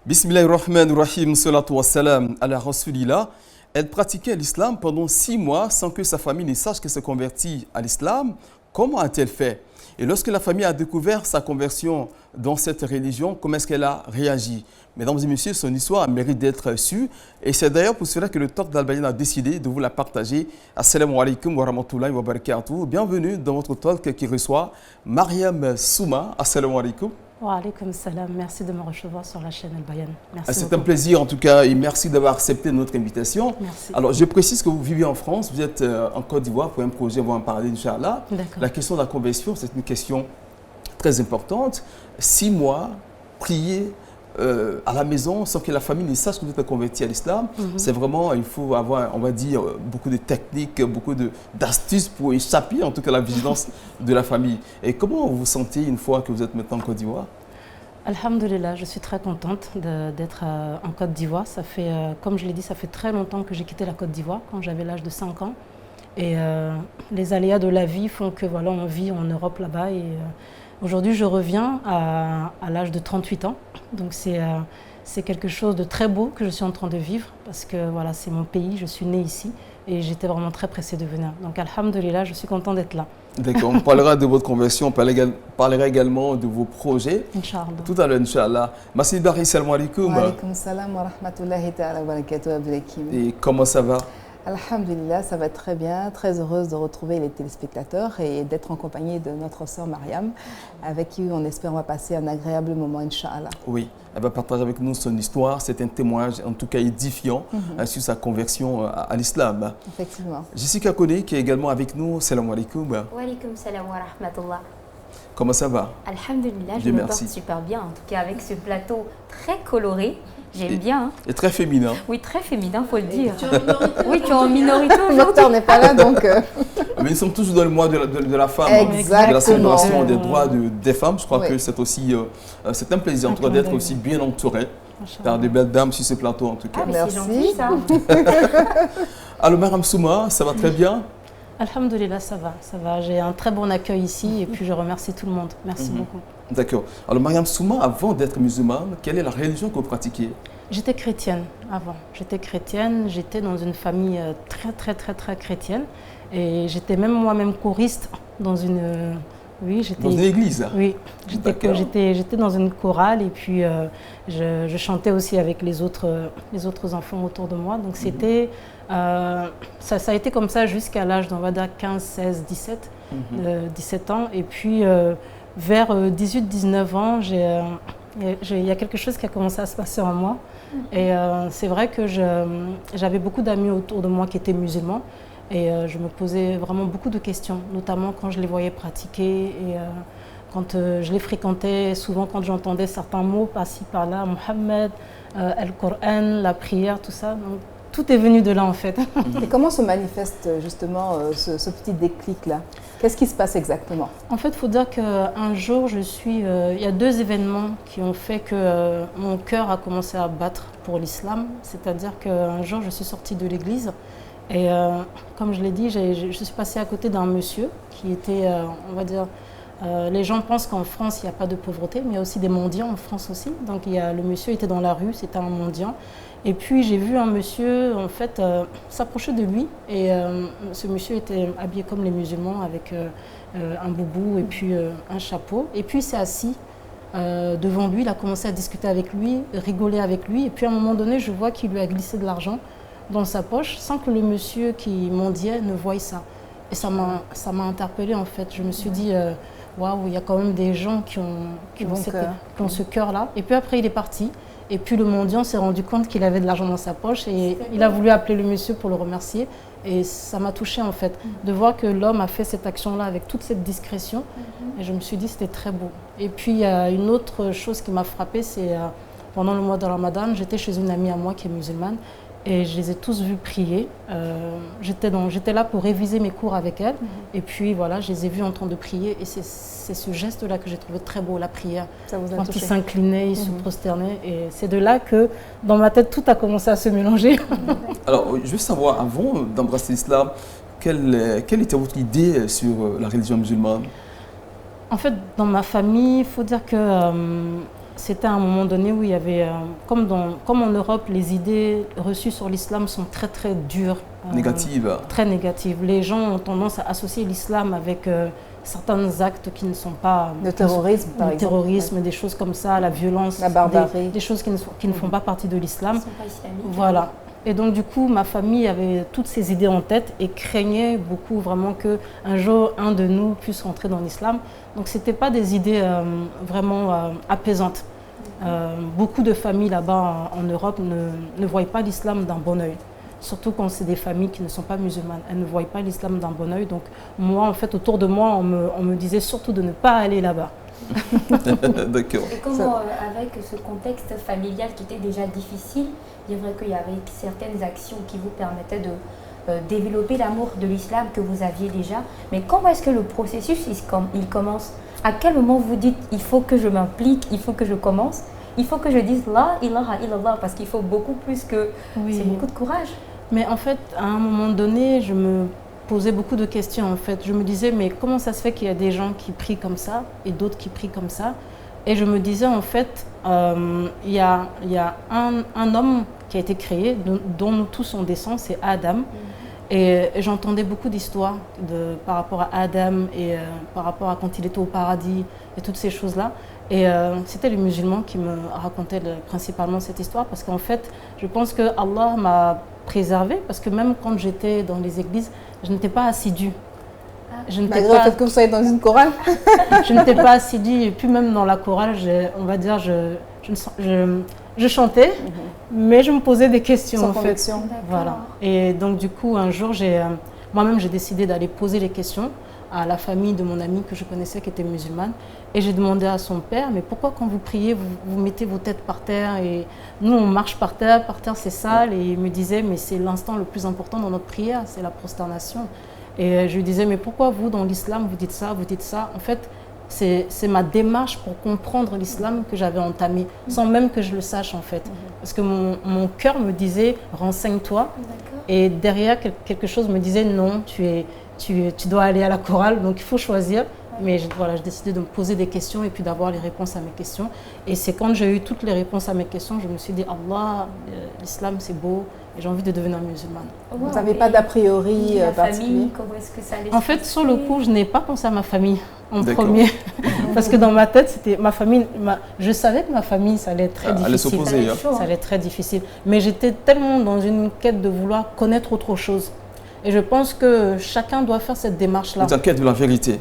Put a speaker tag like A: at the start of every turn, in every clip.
A: Bismillahirrahmanirrahim, salatu wassalam ala rasulillah. Elle pratiquait l'islam pendant 6 mois sans que sa famille ne sache qu'elle s'est convertie à l'islam. Comment a-t-elle fait? Et lorsque la famille a découvert sa conversion dans cette religion, comment est-ce qu'elle a réagi? Mesdames et messieurs, son histoire mérite d'être su. Et c'est d'ailleurs pour cela que le Talk d'Al-Bayan a décidé de vous la partager. Assalamu alaikum wa rahmatullahi wa barakatuh. Bienvenue dans votre talk qui reçoit Mariam Souma. Assalamu alaikum.
B: Wa alaikum salam. Merci de me recevoir sur la chaîne Al-Bayan. Merci.
A: C'est un plaisir en tout cas et merci d'avoir accepté notre invitation.
B: Merci.
A: Alors je précise que vous vivez en France, vous êtes en Côte d'Ivoire pour un projet, on va en parler Inch'Allah. La question de la conversion, c'est une question très importante. 6 mois, prier à la maison sans que la famille ne sache que vous êtes converti à l'islam, c'est vraiment, il faut avoir, on va dire, beaucoup de techniques, beaucoup d'astuces pour échapper en tout cas à la vigilance de la famille. Et comment vous vous sentez une fois que vous êtes maintenant en Côte d'Ivoire?
B: Alhamdulillah, je suis très contente d'être en Côte d'Ivoire. Ça fait, comme je l'ai dit, ça fait très longtemps que j'ai quitté la Côte d'Ivoire, quand j'avais l'âge de 5 ans. Et les aléas de la vie font que voilà, on vit en Europe là-bas. Et aujourd'hui, je reviens à l'âge de 38 ans. Donc c'est quelque chose de très beau que je suis en train de vivre parce que voilà, c'est mon pays, je suis née ici et j'étais vraiment très pressée de venir. Donc alhamdulillah, je suis contente d'être là.
A: D'accord, on parlera de votre conversion, on parlera également de vos projets.
B: Inch'Allah.
A: Tout à l'heure, Inch'Allah. Massi Bari, salam alaikum.
C: Wa alaikum salam wa rahmatullahi ta'ala wa barakatuh, Abdelhakim.
A: Et comment ça va?
C: Alhamdulillah, ça va très bien. Très heureuse de retrouver les téléspectateurs et d'être en compagnie de notre sœur Mariam, avec qui on espère on va passer un agréable moment, Inch'Allah.
A: Oui, elle va partager avec nous son histoire. C'est un témoignage, en tout cas édifiant, sur sa conversion à l'islam.
C: Effectivement.
A: Jessica Koné, qui est également avec nous. Salam alaikum.
D: Wa alaikum salam wa rahmatullah.
A: Comment ça va?
D: Alhamdulillah, je me porte super bien, en tout cas avec ce plateau très coloré. J'aime bien. Hein.
A: Et très féminin.
D: Oui, très féminin, il faut le dire. Oui, tu es en minorité aujourd'hui.
C: Le docteur n'est pas là, donc...
A: Mais nous sommes toujours dans le mois de la femme,
C: exactement.
A: De la célébration des droits des femmes. Je crois que c'est aussi c'est un plaisir en tout cas d'être aussi bien entouré par de belles dames sur ce plateau en tout cas.
D: Ah, mais
C: merci.
D: Gentil, ça.
A: Alors Mariam Souma, ça va très bien?
B: Alhamdulillah, ça va. J'ai un très bon accueil ici et puis je remercie tout le monde. Merci beaucoup.
A: D'accord. Alors Mariam Souma, avant d'être musulmane, quelle est la religion que vous pratiquiez?
B: J'étais chrétienne avant. J'étais dans une famille très chrétienne. Et j'étais même moi-même choriste dans une...
A: dans une église?
B: Oui, j'étais dans une chorale et puis je chantais aussi avec les autres enfants autour de moi. Donc c'était... ça a été comme ça jusqu'à l'âge d'on va dire 15, 16, 17 ans. Et puis vers 18-19 ans, il y a quelque chose qui a commencé à se passer en moi. Et c'est vrai que j'avais beaucoup d'amis autour de moi qui étaient musulmans. Et je me posais vraiment beaucoup de questions, notamment quand je les voyais pratiquer et quand je les fréquentais, souvent quand j'entendais certains mots par-ci par-là, Mohammed, Al-Qur'an, la prière, tout ça. Donc, tout est venu de là en fait.
C: Et comment se manifeste justement ce petit déclic-là? Qu'est-ce qui se passe exactement?
B: En fait, il faut dire qu'un jour, il y a 2 événements qui ont fait que mon cœur a commencé à battre pour l'islam. C'est-à-dire qu'un jour, je suis sortie de l'église. Et comme je l'ai dit, je suis passée à côté d'un monsieur qui était, on va dire, les gens pensent qu'en France, il n'y a pas de pauvreté, mais il y a aussi des mendiants en France aussi. Donc le monsieur était dans la rue, c'était un mendiant. Et puis j'ai vu un monsieur, en fait, s'approcher de lui. Et ce monsieur était habillé comme les musulmans, avec un boubou et puis un chapeau. Et puis il s'est assis devant lui, il a commencé à discuter avec lui, rigoler avec lui. Et puis à un moment donné, je vois qu'il lui a glissé de l'argent dans sa poche sans que le monsieur qui mendiait ne voie ça. Et ça m'a interpellée en fait. Je me suis dit, waouh, il y a quand même des gens qui ont ce cœur-là. Et puis après, il est parti. Et puis le mendiant s'est rendu compte qu'il avait de l'argent dans sa poche et il a voulu appeler le monsieur pour le remercier. Et ça m'a touchée en fait, de voir que l'homme a fait cette action-là avec toute cette discrétion. Et je me suis dit, c'était très beau. Et puis il y a une autre chose qui m'a frappée, c'est pendant le mois de Ramadan, j'étais chez une amie à moi qui est musulmane. Et je les ai tous vus prier. J'étais là pour réviser mes cours avec elle. Et puis voilà, je les ai vus en train de prier. Et c'est ce geste-là que j'ai trouvé très beau, la prière.
C: Ça vous a
B: quand
C: touché.
B: ils s'inclinaient, ils se prosternaient. Et c'est de là que, dans ma tête, tout a commencé à se mélanger.
A: Alors, je veux savoir, avant d'embrasser l'islam, quelle était votre idée sur la religion musulmane?
B: En fait, dans ma famille, il faut dire que c'était à un moment donné où il y avait, comme en Europe, les idées reçues sur l'islam sont très très dures.
A: Négatives.
B: Très négatives. Les gens ont tendance à associer l'islam avec certains actes qui ne sont pas...
C: Le terrorisme, par exemple.
B: Le terrorisme, des choses comme ça, la violence.
C: La barbarie.
B: Des choses qui ne font pas partie de l'islam.
D: Ils ne sont pas islamiques.
B: Voilà. Et donc du coup, ma famille avait toutes ces idées en tête et craignait beaucoup vraiment qu'un jour, un de nous puisse rentrer dans l'islam. Donc ce n'étaient pas des idées vraiment apaisantes. Beaucoup de familles là-bas en Europe ne voient pas l'islam d'un bon œil. Surtout quand c'est des familles qui ne sont pas musulmanes. Elles ne voient pas l'islam d'un bon œil. Donc moi, en fait, autour de moi, on me disait surtout de ne pas aller là-bas.
A: D'accord.
D: Et comment, avec ce contexte familial qui était déjà difficile, il est vrai qu'il y avait certaines actions qui vous permettaient de développer l'amour de l'islam que vous aviez déjà. Mais comment est-ce que le processus il commence? À quel moment vous dites il faut que je m'implique, il faut que je commence, il faut que je dise la ilaha illallah, parce qu'il faut beaucoup plus que...
B: Oui.
D: C'est beaucoup de courage.
B: Mais en fait, à un moment donné, je me posais beaucoup de questions en fait. Je me disais, mais comment ça se fait qu'il y a des gens qui prient comme ça et d'autres qui prient comme ça? Et je me disais, en fait, il y a un homme qui a été créé, dont nous tous on descend, c'est Adam. Et j'entendais beaucoup d'histoires par rapport à Adam et par rapport à quand il était au paradis et toutes ces choses-là. Et c'était les musulmans qui me racontaient principalement cette histoire parce qu'en fait, je pense que Allah m'a préservée parce que même quand j'étais dans les églises, je n'étais pas assidue.
C: Malgré le fait que vous soyez dans une chorale.
B: Je n'étais pas assidue et puis même dans la chorale, on va dire, je chantais, mais je me posais des questions
C: Sans
B: en fait.
C: conviction.
B: Voilà. Et donc du coup, un jour, moi-même, j'ai décidé d'aller poser les questions à la famille de mon amie que je connaissais qui était musulmane. Et j'ai demandé à son père, mais pourquoi quand vous priez, vous mettez vos têtes par terre et nous, on marche par terre c'est sale. Et il me disait, mais c'est l'instant le plus important dans notre prière, c'est la prosternation. Et je lui disais, mais pourquoi vous, dans l'islam, vous dites ça, vous dites ça? En fait, c'est ma démarche pour comprendre l'islam que j'avais entamée, sans même que je le sache en fait. Parce que mon cœur me disait, renseigne-toi. Et derrière, quelque chose me disait, non, tu dois aller à la chorale, donc il faut choisir. Mais voilà, j'ai décidé de me poser des questions et puis d'avoir les réponses à mes questions. Et c'est quand j'ai eu toutes les réponses à mes questions, je me suis dit, Allah, l'islam c'est beau et j'ai envie de devenir musulmane.
C: Vous n'avez pas d'a priori particulier?
D: Comment est-ce que ça allait
B: En fait, sur le coup, je n'ai pas pensé à ma famille en premier. Parce que dans ma tête, c'était ma famille. Je savais que ma famille, ça allait être très difficile. Ça allait être très difficile. Mais j'étais tellement dans une quête de vouloir connaître autre chose. Et je pense que chacun doit faire cette démarche-là.
A: Dans la quête de la vérité.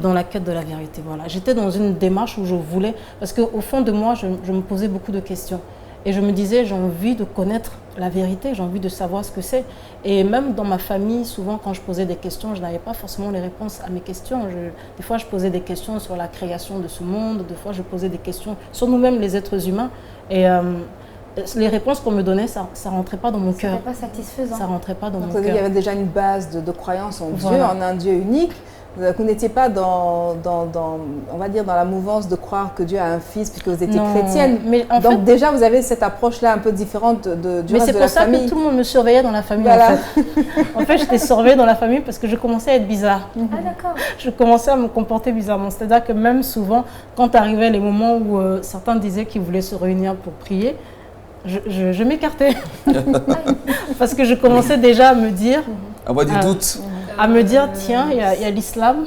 B: Dans la quête de la vérité, voilà. J'étais dans une démarche où je voulais, parce qu'au fond de moi, je me posais beaucoup de questions. Et je me disais, j'ai envie de connaître la vérité, j'ai envie de savoir ce que c'est. Et même dans ma famille, souvent quand je posais des questions, je n'avais pas forcément les réponses à mes questions. Des fois, je posais des questions sur la création de ce monde, des fois, je posais des questions sur nous-mêmes, les êtres humains. Et les réponses qu'on me donnait, ça ne rentrait pas dans mon cœur.
D: C'était pas satisfaisant.
B: Ça ne rentrait pas dans mon cœur.
C: Il y avait déjà une base de croyance en Dieu, en un Dieu unique. Vous n'étiez pas on va dire, dans la mouvance de croire que Dieu a un fils puisque vous étiez chrétienne. Mais donc déjà, vous avez cette approche-là un peu différente du reste de la famille.
B: Mais c'est pour ça que tout le monde me surveillait dans la famille. Voilà. En fait, j'étais surveillée dans la famille parce que je commençais à être bizarre.
D: Ah d'accord.
B: Je commençais à me comporter bizarrement. C'est-à-dire que même souvent, quand arrivaient les moments où certains disaient qu'ils voulaient se réunir pour prier, je m'écartais. Parce que je commençais déjà à me dire...
A: Avoir des doutes.
B: À me dire, tiens, il y a l'islam.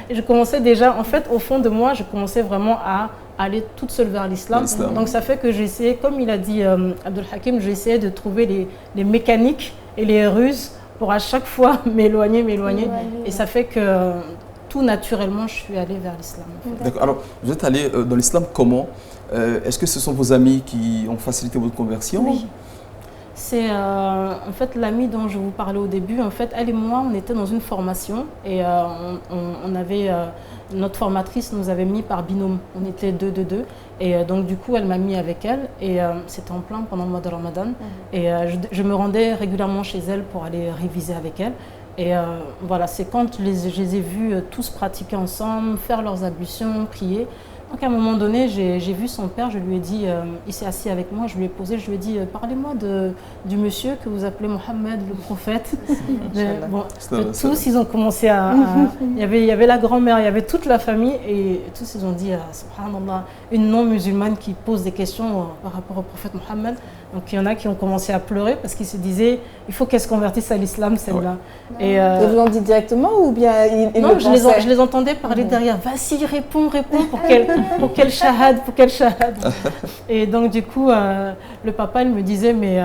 B: Et je commençais déjà, en fait, au fond de moi, je commençais vraiment à aller toute seule vers l'islam. Donc ça fait que j'essayais, comme il a dit Abdul Hakim, j'essayais de trouver les mécaniques et les ruses pour à chaque fois m'éloigner. Et ça fait que tout naturellement, je suis allée vers l'islam. En fait.
A: D'accord. Alors, vous êtes allée dans l'islam comment? Est-ce que ce sont vos amis qui ont facilité votre conversion?
B: Oui. C'est en fait l'amie dont je vous parlais au début. En fait, elle et moi, on était dans une formation et on avait notre formatrice nous avait mis par binôme. On était deux. Et donc du coup, elle m'a mis avec elle et c'était en plein pendant le mois de Ramadan. Et je me rendais régulièrement chez elle pour aller réviser avec elle. Et voilà, c'est quand je les ai vus tous pratiquer ensemble, faire leurs ablutions, prier, Donc à un moment donné, j'ai vu son père, je lui ai dit, il s'est assis avec moi, je lui ai posé, je lui ai dit, parlez-moi du monsieur que vous appelez Mohammed, le prophète. Tous, ils ont commencé il y avait la grand-mère, il y avait toute la famille et tous, ils ont dit, subhanallah, une non-musulmane qui pose des questions par rapport au prophète Mohammed. Donc il y en a qui ont commencé à pleurer parce qu'ils se disaient, il faut qu'elle se convertisse à l'islam, celle-là.
C: Ouais. Et vous l'ont dit directement ou bien ils
B: non, je les entendais parler derrière. Vas-y, réponds pour quel shahad. Et donc du coup, le papa, il me disait, mais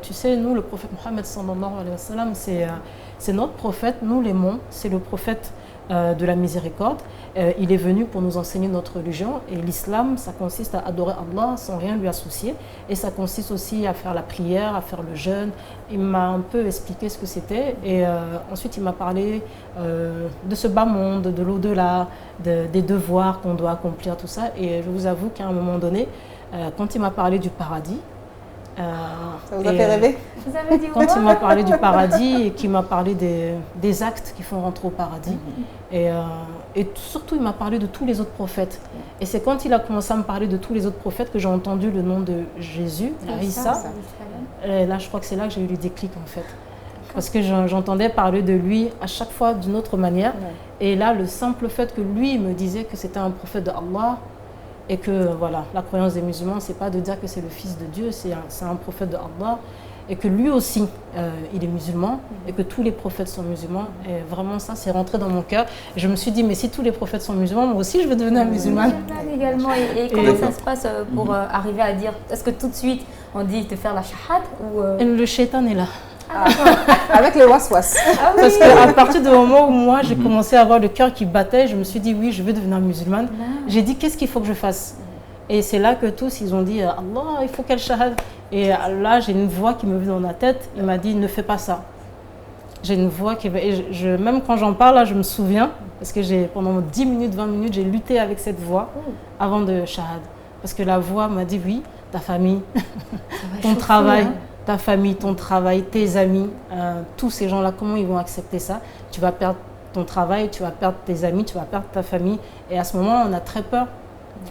B: tu sais, nous, le prophète Mohammed sallallahu alayhi wa sallam, c'est notre prophète, nous les Monts, c'est le prophète de la miséricorde. Il est venu pour nous enseigner notre religion et l'islam, ça consiste à adorer Allah sans rien lui associer et ça consiste aussi à faire la prière, à faire le jeûne. Il m'a un peu expliqué ce que c'était et ensuite il m'a parlé de ce bas monde, de l'au-delà, des devoirs qu'on doit accomplir, tout ça. Et je vous avoue qu'à un moment donné, quand il m'a parlé du paradis,
C: ça vous a fait rêver?
D: Vous avez dit
B: quand il m'a parlé du paradis et qu'il m'a parlé des actes qui font rentrer au paradis. Et surtout, il m'a parlé de tous les autres prophètes. Et c'est quand il a commencé à me parler de tous les autres prophètes que j'ai entendu le nom de Jésus, Isa. Et là, je crois que c'est là que j'ai eu le déclic en fait. Parce que j'entendais parler de lui à chaque fois d'une autre manière. Et là, le simple fait que lui me disait que c'était un prophète de Allah, et que voilà, la croyance des musulmans, c'est pas de dire que c'est le fils de Dieu, c'est un prophète de Allah, et que lui aussi, il est musulman, et que tous les prophètes sont musulmans. Et vraiment, ça, c'est rentré dans mon cœur. Et je me suis dit, mais si tous les prophètes sont musulmans, moi aussi, je veux devenir musulmane.
D: Également. Et comment ça se passe pour arriver à dire, est-ce que tout de suite, on dit de faire la shahad ou
B: Le shaitan est là.
C: Avec les was-was.
D: Ah, oui.
B: Parce qu'à partir du moment où moi j'ai commencé à avoir le cœur qui battait, je me suis dit oui, je veux devenir musulmane. J'ai dit qu'est-ce qu'il faut que je fasse? Et c'est là que tous ils ont dit Allah, il faut qu'elle shahad. Et là j'ai une voix qui me vient dans la tête, il m'a dit ne fais pas ça. J'ai une voix qui même quand j'en parle là, je me souviens parce que pendant 10 minutes, 20 minutes, j'ai lutté avec cette voix avant de shahad. Parce que la voix m'a dit oui, ta famille, ton travail. Ta famille, ton travail, tes amis, tous ces gens-là, comment ils vont accepter ça? Tu vas perdre ton travail, tu vas perdre tes amis, tu vas perdre ta famille. Et à ce moment, on a très peur.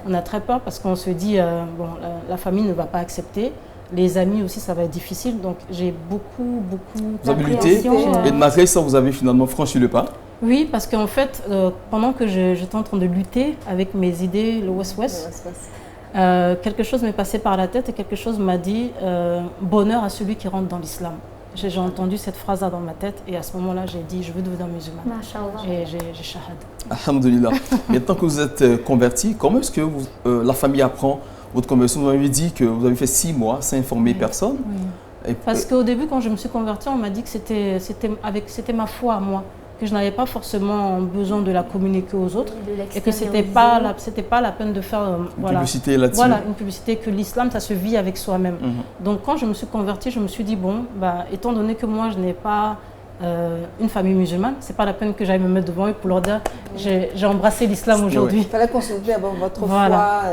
B: On a très peur parce qu'on se dit, bon, la famille ne va pas accepter. Les amis aussi, ça va être difficile. Donc, j'ai beaucoup
A: Vous avez lutté et malgré ça, vous avez finalement franchi le pas?
B: Oui, parce qu'en fait, pendant que j'étais en train de lutter avec mes idées, le was-was, quelque chose m'est passé par la tête et quelque chose m'a dit bonheur à celui qui rentre dans l'islam. J'ai entendu cette phrase-là dans ma tête et à ce moment-là, j'ai dit je veux devenir musulmane. Et j'ai shahad.
A: Alhamdulillah. Maintenant que vous êtes converti, comment est-ce que la famille apprend votre conversion? Vous m'avez dit que vous avez fait 6 mois sans informer personne.
B: Oui. Parce qu'au début, quand je me suis convertie, on m'a dit que c'était ma foi à moi, que je n'avais pas forcément besoin de la communiquer aux autres et que c'était pas la peine de faire
A: une publicité là-dessus.
B: Voilà, une publicité, que l'islam ça se vit avec soi-même. Donc quand je me suis convertie, je me suis dit bon, étant donné que moi je n'ai pas une famille musulmane, c'est pas la peine que j'aille me mettre devant eux pour leur dire j'ai embrassé l'islam aujourd'hui.
C: Il fallait consulter d'abord votre foi.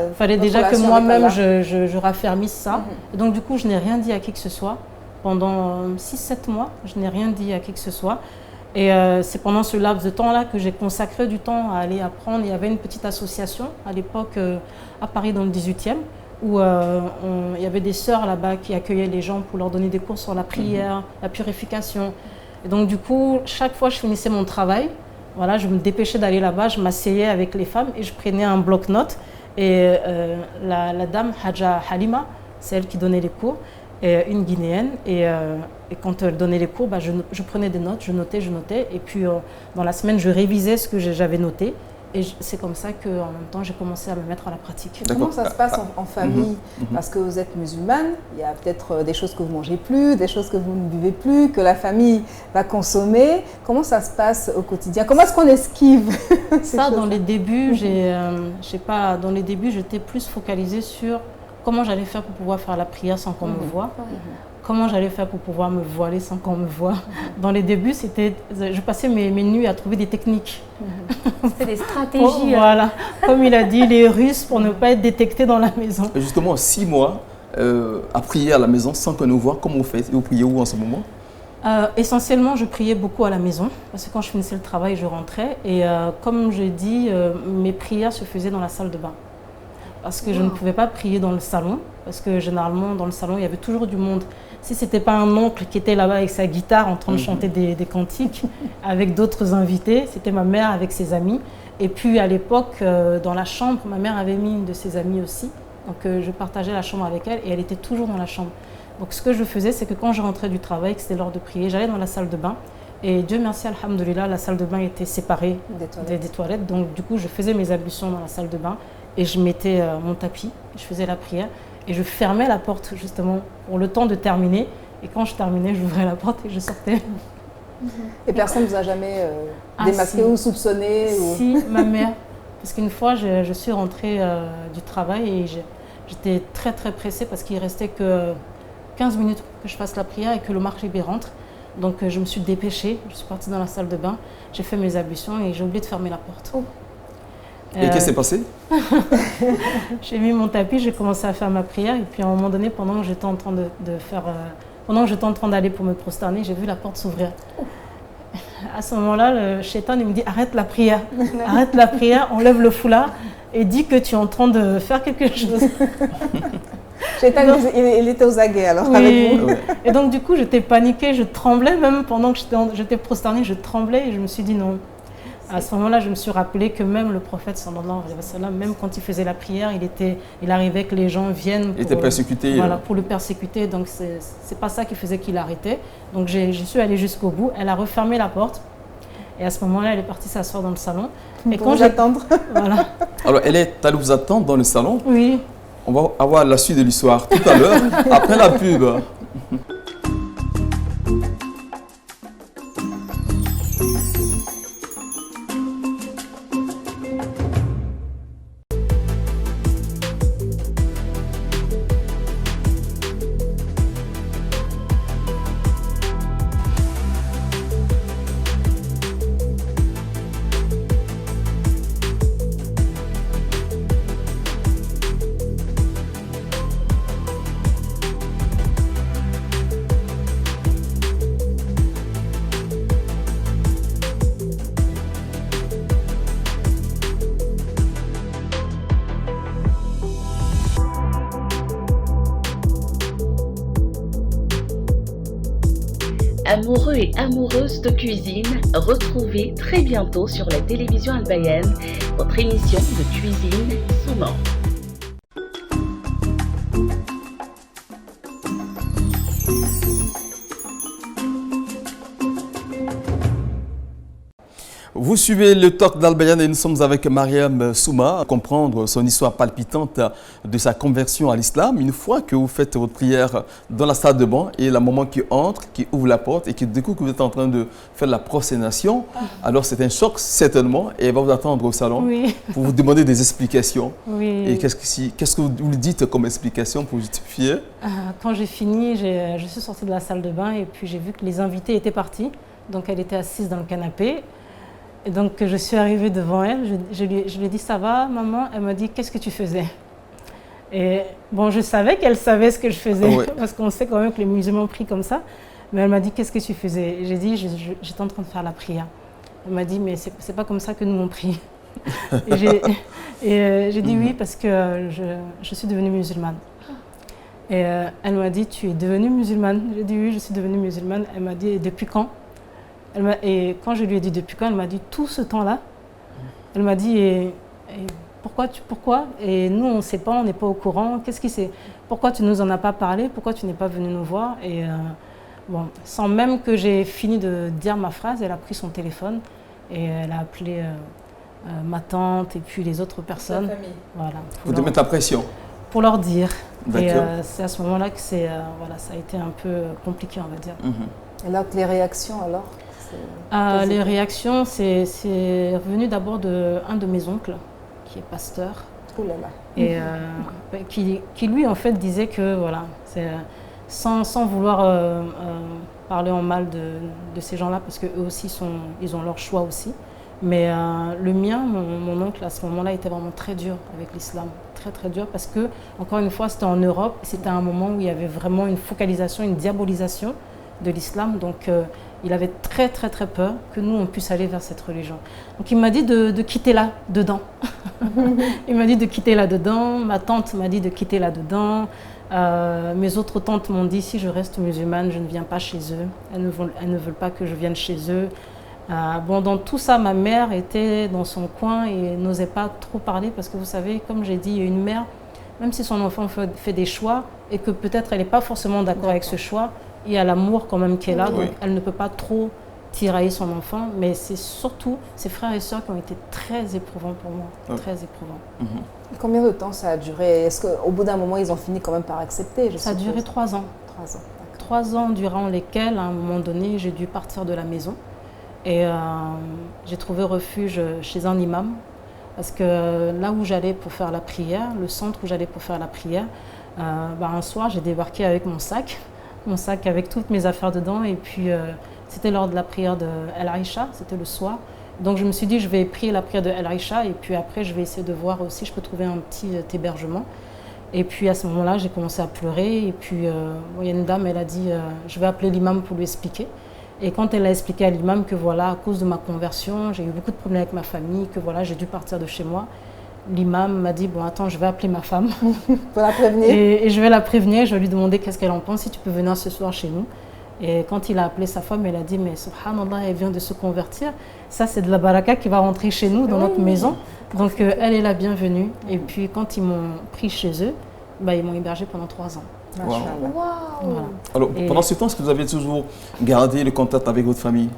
B: Il fallait déjà que moi-même je raffermisse ça. Et donc du coup je n'ai rien dit à qui que ce soit pendant 6-7 mois. Je n'ai rien dit à qui que ce soit. Et c'est pendant ce laps de temps-là que j'ai consacré du temps à aller apprendre. Il y avait une petite association à l'époque à Paris dans le 18e où il y avait des sœurs là-bas qui accueillaient les gens pour leur donner des cours sur la prière, la purification. Et donc du coup, chaque fois que je finissais mon travail, voilà, je me dépêchais d'aller là-bas, je m'asseyais avec les femmes et je prenais un bloc-notes. Et la dame Hadja Halima, c'est elle qui donnait les cours. Une Guinéenne et quand elle donnait les cours, je prenais des notes, je notais et puis dans la semaine je révisais ce que j'avais noté et c'est comme ça qu'en même temps j'ai commencé à me mettre à la pratique.
C: Comment ça se passe en famille? Parce que vous êtes musulmane, il y a peut-être des choses que vous ne mangez plus, des choses que vous ne buvez plus, que la famille va consommer. Comment ça se passe au quotidien? Comment est-ce qu'on esquive
B: ça? Dans les débuts, dans les débuts j'étais plus focalisée sur comment j'allais faire pour pouvoir faire la prière sans qu'on me voie. Comment j'allais faire pour pouvoir me voiler sans qu'on me voie. Dans les débuts, je passais mes nuits à trouver des techniques.
D: C'était des stratégies.
B: Voilà, comme il a dit, les Russes pour ne pas être détectés dans la maison.
A: Et justement, 6 mois à prier à la maison sans qu'on nous voie, comment vous faites? Vous priez où en ce moment?
B: Essentiellement, je priais beaucoup à la maison, parce que quand je finissais le travail, je rentrais. Et comme je dis, mes prières se faisaient dans la salle de bain. Parce que je ne pouvais pas prier dans le salon, parce que généralement, dans le salon, il y avait toujours du monde. Si ce n'était pas un oncle qui était là-bas avec sa guitare en train de chanter des cantiques, avec d'autres invités, c'était ma mère avec ses amis. Et puis, à l'époque, dans la chambre, ma mère avait mis une de ses amies aussi. Donc, je partageais la chambre avec elle et elle était toujours dans la chambre. Donc, ce que je faisais, c'est que quand je rentrais du travail, que c'était l'heure de prier, j'allais dans la salle de bain. Et Dieu merci, alhamdoulilah, la salle de bain était séparée des toilettes. Donc, du coup, je faisais mes ablutions dans la salle de bain et je mettais mon tapis, je faisais la prière et je fermais la porte justement pour le temps de terminer. Et quand je terminais, j'ouvrais la porte et je sortais.
C: Et personne ne vous a jamais démasqué ou soupçonné
B: Si, ma mère. Parce qu'une fois, je suis rentrée du travail et j'étais très très pressée parce qu'il restait que 15 minutes pour que je fasse la prière et que le marché rentre. Donc je me suis dépêchée, je suis partie dans la salle de bain, j'ai fait mes ablutions et j'ai oublié de fermer la porte.
A: Et qu'est-ce qui s'est passé?
B: J'ai mis mon tapis, j'ai commencé à faire ma prière et puis à un moment donné, pendant que j'étais en train pendant que j'étais en train d'aller pour me prosterner, j'ai vu la porte s'ouvrir. À ce moment-là, le shaitan il me dit arrête la prière, enlève le foulard et dis que tu es en train de faire quelque chose.
C: Il était aux aguets alors
B: oui.
C: avec vous.
B: Et donc du coup j'étais paniquée, je tremblais même pendant que j'étais prosternée, je tremblais et je me suis dit non. À ce moment-là, je me suis rappelé que même le prophète sallallahu alayhi wa sallam, même quand il faisait la prière, il arrivait que les gens viennent
A: il était persécuté.
B: Voilà, pour le persécuter. Donc c'est pas ça qui faisait qu'il arrêtait. Donc je suis allée jusqu'au bout. Elle a refermé la porte. Et à ce moment-là, elle est partie s'asseoir dans le salon.
C: Et quand j'attendre.
B: Voilà.
A: Alors elle est allée vous attendre dans le salon.
B: Oui.
A: On va avoir la suite de l'histoire tout à l'heure, après la pub.
E: Amoureux et amoureuses de cuisine, retrouvez très bientôt sur la télévision albayenne votre émission de cuisine Souma.
A: Vous suivez le talk d'Al-Bayan et nous sommes avec Mariam Souma à comprendre son histoire palpitante de sa conversion à l'islam. Une fois que vous faites votre prière dans la salle de bain et la maman qui entre, qui ouvre la porte et qui découvre que vous êtes en train de faire la prosternation, alors c'est un choc certainement et elle va vous attendre au salon pour vous demander des explications.
B: Oui.
A: Et qu'est-ce que vous lui dites comme explication pour justifier?
B: Quand j'ai fini, je suis sortie de la salle de bain et puis j'ai vu que les invités étaient partis. Donc elle était assise dans le canapé. Et donc, je suis arrivée devant elle, je lui ai dit « ça va, maman ?» Elle m'a dit « qu'est-ce que tu faisais ?» Et bon, je savais qu'elle savait ce que je faisais, parce qu'on sait quand même que les musulmans prient comme ça. Mais elle m'a dit « qu'est-ce que tu faisais ?» J'ai dit « j'étais en train de faire la prière. » Elle m'a dit « mais c'est pas comme ça que nous on prie. » Et j'ai dit « oui, parce que je suis devenue musulmane. » Et elle m'a dit « tu es devenue musulmane ?» J'ai dit « oui, je suis devenue musulmane. » Elle m'a dit « depuis quand ?» Et quand je lui ai dit depuis quand, elle m'a dit tout ce temps-là. Elle m'a dit et pourquoi? Et nous, on ne sait pas, on n'est pas au courant. Qu'est-ce qui c'est? Pourquoi tu ne nous en as pas parlé? Pourquoi tu n'es pas venu nous voir? Et bon, sans même que j'ai fini de dire ma phrase, elle a pris son téléphone et elle a appelé ma tante et puis les autres personnes.
C: La famille.
B: Voilà.
A: Pour te mettre la pression.
B: Pour leur dire. Et
A: D'accord.
B: c'est à ce moment-là que voilà, ça a été un peu compliqué, on va dire.
C: Et là, les réactions alors?
B: Les réactions, c'est revenu d'abord d'un de mes oncles, qui est pasteur, et qui lui en fait disait que voilà, sans vouloir parler en mal de ces gens-là, parce qu'eux aussi ils ont leur choix aussi, mais le mien, mon oncle à ce moment-là était vraiment très dur avec l'islam, très très dur, parce que encore une fois c'était en Europe, c'était un moment où il y avait vraiment une focalisation, une diabolisation de l'islam. Donc, il avait très, très, très peur que nous, on puisse aller vers cette religion. Donc, il m'a dit de quitter là-dedans. Il m'a dit de quitter là-dedans. Ma tante m'a dit de quitter là-dedans. Mes autres tantes m'ont dit, si je reste musulmane, je ne viens pas chez eux. Elles ne veulent pas que je vienne chez eux. Bon, dans tout ça, ma mère était dans son coin et n'osait pas trop parler parce que vous savez, comme j'ai dit, une mère, même si son enfant fait des choix et que peut-être elle n'est pas forcément d'accord avec ce choix, il y a l'amour quand même qui est là, donc elle ne peut pas trop tirailler son enfant, mais c'est surtout ses frères et sœurs qui ont été très éprouvants pour moi, très éprouvants.
C: Combien de temps ça a duré? Est-ce qu'au bout d'un moment, ils ont fini quand même par accepter?
B: Ça a duré 3 ans.
C: 3 ans.
B: 3 ans durant lesquels, à un moment donné, j'ai dû partir de la maison. Et j'ai trouvé refuge chez un imam, parce que là où j'allais pour faire la prière, le centre où j'allais pour faire la prière, un soir, j'ai débarqué avec mon sac avec toutes mes affaires dedans, et puis c'était lors de la prière de El Aïcha, c'était le soir. Donc je me suis dit, je vais prier la prière de El Aïcha, et puis après, je vais essayer de voir aussi si je peux trouver un petit hébergement. Et puis à ce moment-là, j'ai commencé à pleurer, et puis il y a une dame, elle a dit, je vais appeler l'imam pour lui expliquer. Et quand elle a expliqué à l'imam que voilà, à cause de ma conversion, j'ai eu beaucoup de problèmes avec ma famille, que voilà, j'ai dû partir de chez moi, l'imam m'a dit, bon attends, je vais appeler ma femme.
C: Pour la prévenir.
B: Et je vais la prévenir, je vais lui demander qu'est-ce qu'elle en pense, si tu peux venir ce soir chez nous. Et quand il a appelé sa femme, elle a dit, mais subhanallah, elle vient de se convertir. Ça, c'est de la baraka qui va rentrer chez nous, dans notre maison. Donc elle est la bienvenue. Et puis quand ils m'ont pris chez eux, ils m'ont hébergé pendant 3 ans.
A: Wow.
B: Voilà.
A: Alors, pendant ce temps, est-ce que vous avez toujours gardé le contact avec votre famille?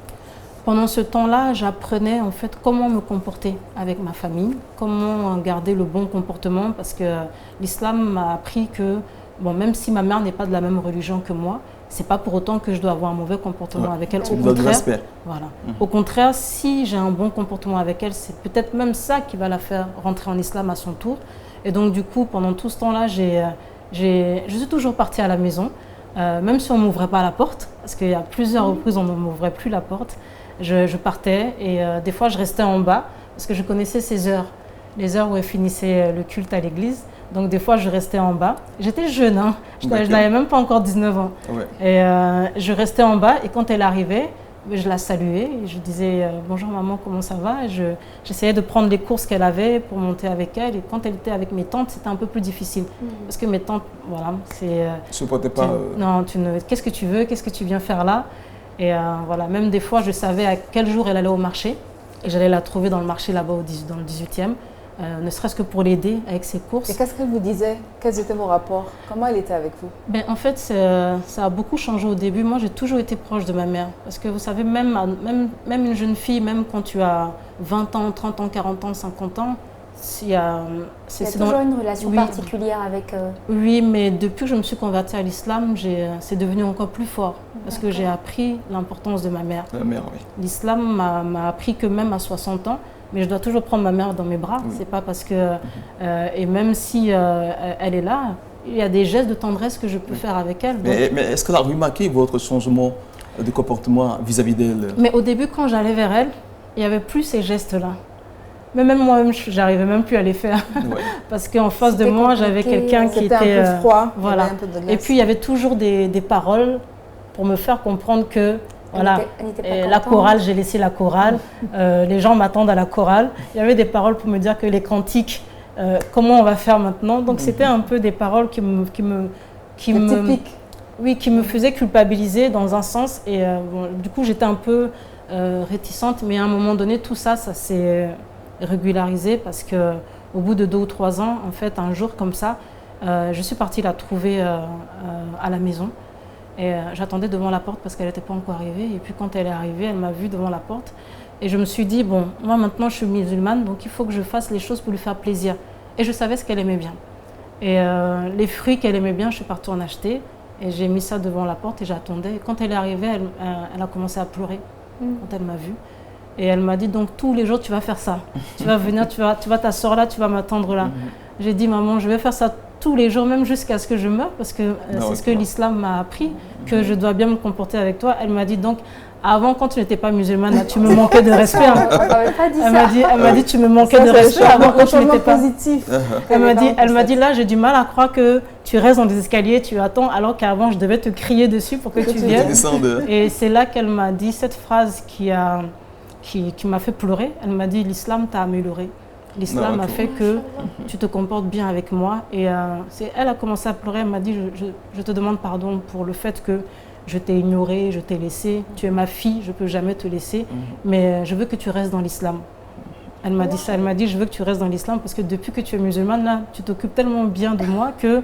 B: Pendant ce temps-là, j'apprenais en fait comment me comporter avec ma famille, comment garder le bon comportement, parce que l'islam m'a appris que, bon, même si ma mère n'est pas de la même religion que moi, c'est pas pour autant que je dois avoir un mauvais comportement avec elle. Au contraire, voilà. Au contraire, si j'ai un bon comportement avec elle, c'est peut-être même ça qui va la faire rentrer en islam à son tour. Et donc du coup, pendant tout ce temps-là, je suis toujours partie à la maison, même si on ne m'ouvrait pas la porte, parce qu'il y a plusieurs reprises on ne m'ouvrait plus la porte. Je partais et des fois je restais en bas parce que je connaissais ces heures, les heures où elle finissait le culte à l'église. Donc des fois je restais en bas. J'étais jeune, hein. Je n'avais même pas encore 19 ans. Ouais. Et je restais en bas et quand elle arrivait, je la saluais et je disais bonjour maman, comment ça va? J'essayais de prendre les courses qu'elle avait pour monter avec elle. Et quand elle était avec mes tantes, c'était un peu plus difficile. Parce que mes tantes, voilà, c'est...
A: Je ne supportais pas...
B: Non, qu'est-ce que tu veux? Qu'est-ce que tu viens faire là? Et voilà, même des fois, je savais à quel jour elle allait au marché. Et j'allais la trouver dans le marché là-bas, dans le 18e. Ne serait-ce que pour l'aider avec ses courses.
C: Et qu'est-ce qu'elle vous disait? Quels étaient vos rapports? Comment elle était avec vous?
B: En fait, ça a beaucoup changé au début. Moi, j'ai toujours été proche de ma mère. Parce que vous savez, même une jeune fille, même quand tu as 20 ans, 30 ans, 40 ans, 50 ans,
D: il y a toujours une relation particulière avec...
B: Oui, mais depuis que je me suis convertie à l'islam, c'est devenu encore plus fort. Parce que j'ai appris l'importance de ma mère.
A: La mère, oui.
B: L'islam m'a appris que même à 60 ans, mais je dois toujours prendre ma mère dans mes bras. C'est pas parce que... et même si elle est là, il y a des gestes de tendresse que je peux faire avec elle. Donc...
A: Mais est-ce qu'elle a remarqué votre changement de comportement vis-à-vis d'elle?
B: Mais au début, quand j'allais vers elle, il n'y avait plus ces gestes-là. Mais même moi-même, j'arrivais même plus à les faire. Parce qu'en face de moi, j'avais quelqu'un qui était...
C: un peu froid.
B: Voilà.
C: Un peu de glace.
B: Et puis, il y avait toujours des paroles pour me faire comprendre que... Voilà, la chorale, j'ai laissé la chorale, les gens m'attendent à la chorale. Il y avait des paroles pour me dire que les cantiques, comment on va faire maintenant. Donc c'était un peu des paroles qui me faisaient culpabiliser dans un sens. Et du coup, j'étais un peu réticente, mais à un moment donné, tout ça, ça s'est régularisé parce que au bout de 2 ou 3 ans, en fait, un jour comme ça, je suis partie la trouver à la maison. Et j'attendais devant la porte parce qu'elle n'était pas encore arrivée. Et puis quand elle est arrivée, elle m'a vue devant la porte. Et je me suis dit, bon, moi maintenant je suis musulmane, donc il faut que je fasse les choses pour lui faire plaisir. Et je savais ce qu'elle aimait bien. Et les fruits qu'elle aimait bien, je suis partie en acheter. Et j'ai mis ça devant la porte et j'attendais. Et quand elle est arrivée, elle a commencé à pleurer quand elle m'a vue. Et elle m'a dit, donc tous les jours tu vas faire ça. Tu vas venir, tu vas t'asseoir là, tu vas m'attendre là. J'ai dit, maman, je vais faire ça tous les jours, même jusqu'à ce que je meure, parce que c'est ce que l'islam m'a appris, que je dois bien me comporter avec toi. Elle m'a dit donc, avant, quand tu n'étais pas musulmane, tu me manquais de respect. Hein. Elle m'a dit, tu me manquais de respect avant quand tu n'étais pas positif. Elle m'a dit, là, j'ai du mal à croire que tu restes dans les escaliers, tu attends, alors qu'avant, je devais te crier dessus pour que tu viennes. Et c'est là qu'elle m'a dit cette phrase qui m'a fait pleurer. Elle m'a dit, l'islam t'a amélioré. L'islam a fait que tu te comportes bien avec moi. Et elle a commencé à pleurer. Elle m'a dit, je te demande pardon pour le fait que je t'ai ignoré, je t'ai laissé. Tu es ma fille, je ne peux jamais te laisser. Mais je veux que tu restes dans l'islam. Elle m'a dit ça. Elle m'a dit, je veux que tu restes dans l'islam parce que depuis que tu es musulmane, là, tu t'occupes tellement bien de moi que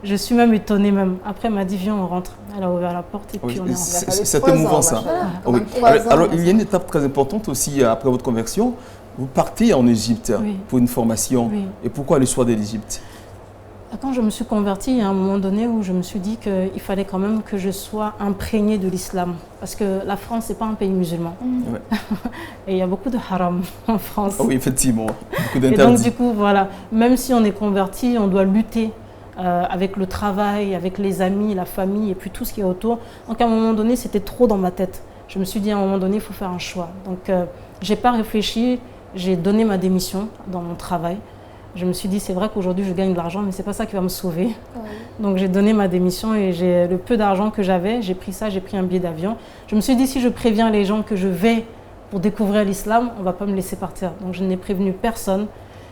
B: je suis même étonnée même. Après, elle m'a dit, viens, on rentre. Elle a ouvert la porte et puis on est rentré.
A: C'est émouvant ça. Oui. Alors, il y a une étape très importante aussi après votre conversion. Vous partez en Égypte pour une formation. Oui. Et pourquoi le choix de l'Égypte?
B: Quand je me suis convertie, il y a un moment donné où je me suis dit qu'il fallait quand même que je sois imprégnée de l'islam. Parce que la France, ce n'est pas un pays musulman. Ouais. Et il y a beaucoup de haram en France.
A: Oui, effectivement. Beaucoup d'interdits.
B: Et donc, du coup, voilà, même si on est converti, on doit lutter avec le travail, avec les amis, la famille et puis tout ce qui est autour. Donc, à un moment donné, c'était trop dans ma tête. Je me suis dit, à un moment donné, il faut faire un choix. Donc, je n'ai pas réfléchi. J'ai donné ma démission dans mon travail. Je me suis dit, c'est vrai qu'aujourd'hui, je gagne de l'argent, mais ce n'est pas ça qui va me sauver. Oui. Donc, j'ai donné ma démission et le peu d'argent que j'avais, j'ai pris ça, j'ai pris un billet d'avion. Je me suis dit, si je préviens les gens que je vais pour découvrir l'islam, on ne va pas me laisser partir. Donc, je n'ai prévenu personne.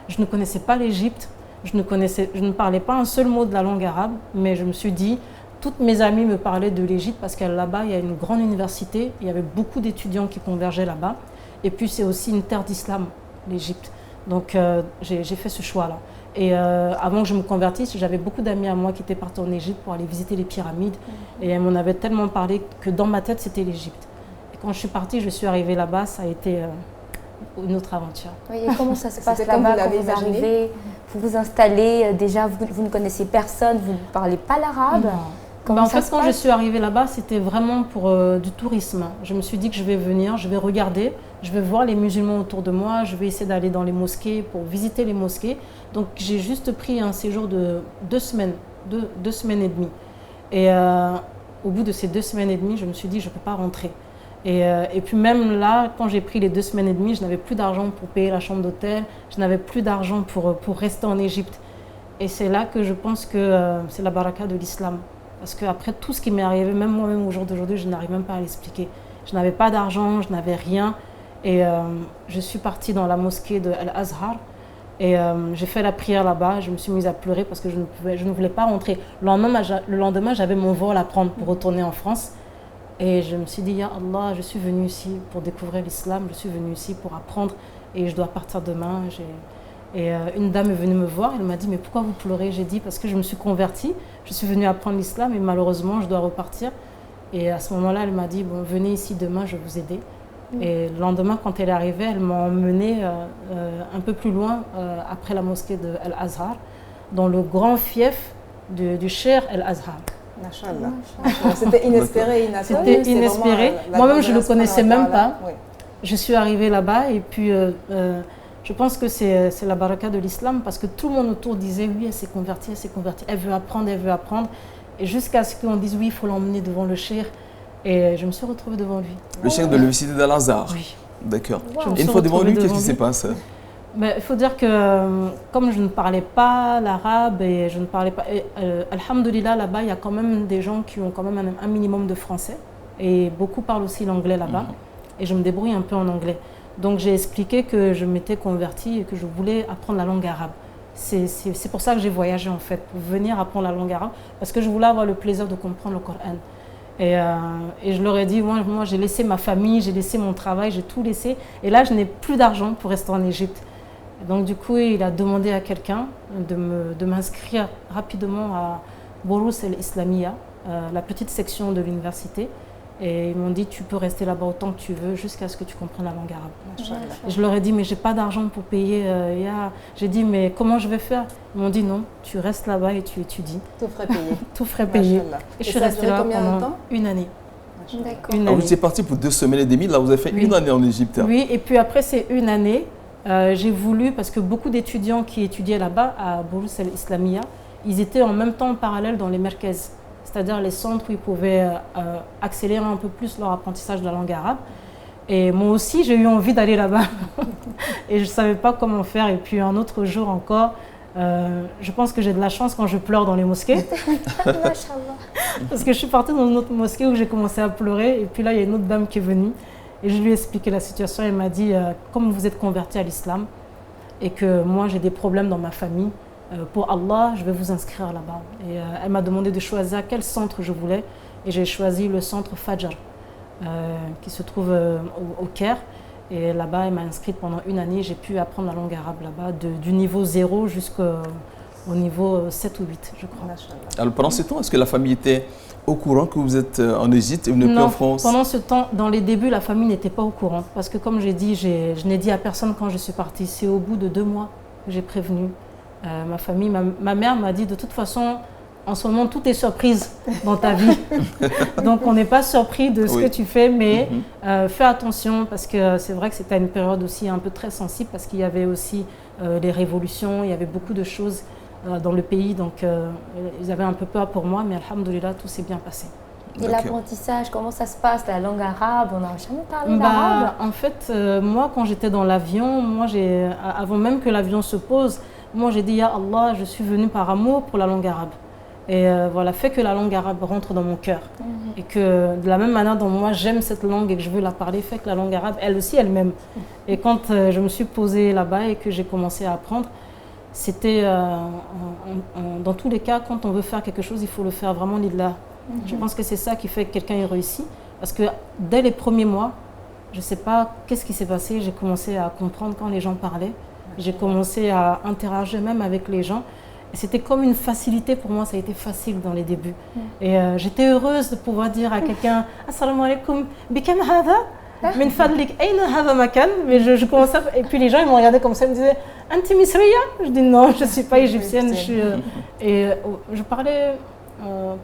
B: Je ne connaissais pas l'Égypte. Je ne parlais pas un seul mot de la langue arabe, mais je me suis dit, toutes mes amies me parlaient de l'Égypte parce que là-bas, il y a une grande université. Il y avait beaucoup d'étudiants qui convergeaient là-bas. Et puis, c'est aussi une terre d'islam, l'Égypte. Donc, j'ai fait ce choix-là. Et avant que je me convertisse, j'avais beaucoup d'amis à moi qui étaient partis en Égypte pour aller visiter les pyramides. Et elles m'en avaient tellement parlé que dans ma tête, c'était l'Égypte. Et quand je suis partie, je suis arrivée là-bas, ça a été une autre aventure.
D: Oui, et comment ça se passe là-bas quand vous arrivez? Vous vous installez, déjà, vous ne connaissez personne, vous ne parlez pas l'arabe?
B: En fait, quand je suis arrivée là-bas, c'était vraiment pour du tourisme. Je me suis dit que je vais venir, je vais regarder, je vais voir les musulmans autour de moi, je vais essayer d'aller dans les mosquées pour visiter les mosquées. Donc, j'ai juste pris un séjour de 2 semaines, 2 semaines et demie. Et au bout de ces 2 semaines et demie, je me suis dit, je ne peux pas rentrer. Et puis même là, quand j'ai pris les 2 semaines et demie, je n'avais plus d'argent pour payer la chambre d'hôtel, je n'avais plus d'argent pour rester en Égypte. Et c'est là que je pense que c'est la baraka de l'islam. Parce qu'après tout ce qui m'est arrivé, même moi-même au jour d'aujourd'hui, je n'arrive même pas à l'expliquer. Je n'avais pas d'argent, je n'avais rien. Et je suis partie dans la mosquée de Al-Azhar. Et j'ai fait la prière là-bas. Je me suis mise à pleurer parce que je ne voulais pas rentrer. Le lendemain, j'avais mon vol à prendre pour retourner en France. Et je me suis dit, Ya Allah, je suis venue ici pour découvrir l'islam. Je suis venue ici pour apprendre. Et je dois partir demain. Et une dame est venue me voir, elle m'a dit « Mais pourquoi vous pleurez ?» J'ai dit « Parce que je me suis convertie, je suis venue apprendre l'islam et malheureusement, je dois repartir. » Et à ce moment-là, elle m'a dit « Bon, venez ici demain, je vais vous aider. » Et le lendemain, quand elle est arrivée, elle m'a emmenée un peu plus loin, après la mosquée de Al-Azhar, dans le grand fief du Cheikh Al-Azhar.
C: C'était inespéré, inattendu.
B: C'était inespéré. Moi-même, je ne le connaissais même pas. Oui. Je suis arrivée là-bas et puis... je pense que c'est la baraka de l'islam parce que tout le monde autour disait oui, elle s'est convertie, elle veut apprendre, elle veut apprendre. Et jusqu'à ce qu'on dise oui, il faut l'emmener devant le cheikh. Et je me suis retrouvée devant lui.
A: Le cheikh de l'université d'Al-Azhar? Oui. D'accord. Wow. Et une fois devant lui, qu'est-ce qui se passe?
B: Il faut dire que comme je ne parlais pas l'arabe et je ne parlais pas... Alhamdoulilah, là-bas, il y a quand même des gens qui ont quand même un minimum de français. Et beaucoup parlent aussi l'anglais là-bas. Et je me débrouille un peu en anglais. Donc j'ai expliqué que je m'étais convertie et que je voulais apprendre la langue arabe. C'est pour ça que j'ai voyagé en fait, pour venir apprendre la langue arabe, parce que je voulais avoir le plaisir de comprendre le Coran. Et je leur ai dit, moi j'ai laissé ma famille, j'ai laissé mon travail, j'ai tout laissé. Et là, je n'ai plus d'argent pour rester en Égypte. Donc du coup, il a demandé à quelqu'un de m'inscrire rapidement à Borous el-Islamia, la petite section de l'université. Et ils m'ont dit, tu peux rester là-bas autant que tu veux jusqu'à ce que tu comprennes la langue arabe. Et je leur ai dit, mais je n'ai pas d'argent pour payer. J'ai dit, mais comment je vais faire? Ils m'ont dit, non, tu restes là-bas et tu étudies.
C: Tout frais payé.
B: Tout frais payé. Et je suis restée là pendant une année.
A: D'accord. Vous étiez parti pour 2 semaines et demie, là vous avez fait une année en Égypte.
B: Oui, et puis après c'est une année, j'ai voulu, parce que beaucoup d'étudiants qui étudiaient là-bas, à Borous el-Islamia, ils étaient en même temps en parallèle dans les merkez. c'est-à-dire les centres où ils pouvaient accélérer un peu plus leur apprentissage de la langue arabe. Et moi aussi, j'ai eu envie d'aller là-bas. Et je ne savais pas comment faire. Et puis un autre jour encore, je pense que j'ai de la chance quand je pleure dans les mosquées. Parce que je suis partie dans une autre mosquée où j'ai commencé à pleurer. Et puis là, il y a une autre dame qui est venue. Et je lui ai expliqué la situation. Elle m'a dit, comme vous êtes converti à l'islam et que moi, j'ai des problèmes dans ma famille, pour Allah, je vais vous inscrire là-bas. Et elle m'a demandé de choisir quel centre je voulais. Et j'ai choisi le centre Fajr. Qui se trouve au Caire. Et là-bas, elle m'a inscrite pendant 1 année. J'ai pu apprendre la langue arabe là-bas, du niveau 0 jusqu'au niveau 7 ou 8, je crois.
A: Alors, pendant ce temps, est-ce que la famille était au courant que vous êtes en Égypte et vous n'êtes plus en France?
B: Pendant ce temps, dans les débuts, la famille n'était pas au courant. Parce que comme j'ai dit, je n'ai dit à personne quand je suis partie. C'est au bout de 2 mois que j'ai prévenu ma famille. Ma mère m'a dit, de toute façon, en ce moment, tout est surprise dans ta vie. Donc, on n'est pas surpris de ce que tu fais, mais fais attention parce que c'est vrai que c'était une période aussi un peu très sensible parce qu'il y avait aussi les révolutions, il y avait beaucoup de choses dans le pays. Donc, ils avaient un peu peur pour moi, mais alhamdoulilah, tout s'est bien passé.
D: Et l'apprentissage, comment ça se passe, la langue arabe? On n'a jamais parlé d'arabe.
B: En fait, moi, quand j'étais dans l'avion, avant même que l'avion se pose, moi, j'ai dit, Ya Allah, je suis venue par amour pour la langue arabe. Et voilà, fait que la langue arabe rentre dans mon cœur. Et que de la même manière dont moi j'aime cette langue et que je veux la parler, fait que la langue arabe, elle aussi, elle m'aime. Et quand je me suis posée là-bas et que j'ai commencé à apprendre, c'était, dans tous les cas, quand on veut faire quelque chose, il faut le faire vraiment lillah. Je pense que c'est ça qui fait que quelqu'un est réussi. Parce que dès les premiers mois, je ne sais pas qu'est-ce qui s'est passé, j'ai commencé à comprendre quand les gens parlaient. J'ai commencé à interagir même avec les gens. C'était comme une facilité pour moi, ça a été facile dans les débuts. Et j'étais heureuse de pouvoir dire à quelqu'un « Assalamu alaikum, bikam hada min fadlik ayna hada makan ?» Mais je commençais et puis les gens ils m'ont regardé comme ça, ils me disaient « Anti misriya ?» Je dis « Non, je ne suis pas égyptienne. » Et je parlais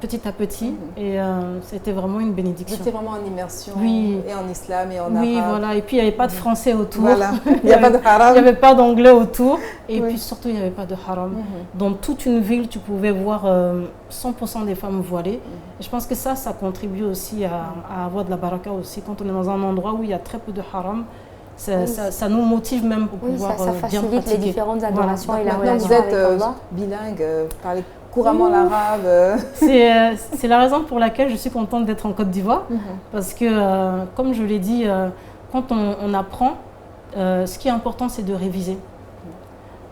B: petit à petit et c'était vraiment une bénédiction.
C: C'était vraiment en immersion et en islam et en arabe.
B: Oui, voilà. Et puis il n'y avait pas de français autour.
C: Voilà. Il n'y a pas de haram.
B: Il n'y avait pas d'anglais autour. Et puis surtout, il n'y avait pas de haram. Dans toute une ville, tu pouvais voir 100% des femmes voilées. Et je pense que ça contribue aussi à avoir de la baraka aussi. Quand on est dans un endroit où il y a très peu de haram, ça nous motive même pour pouvoir bien pratiquer.
D: Ça facilite les différentes adorations et la relation
C: vous êtes
D: avec Allah.
C: bilingue, parlez couramment l'arabe.
B: C'est la raison pour laquelle je suis contente d'être en Côte d'Ivoire. Parce que, comme je l'ai dit, quand on apprend, ce qui est important, c'est de réviser.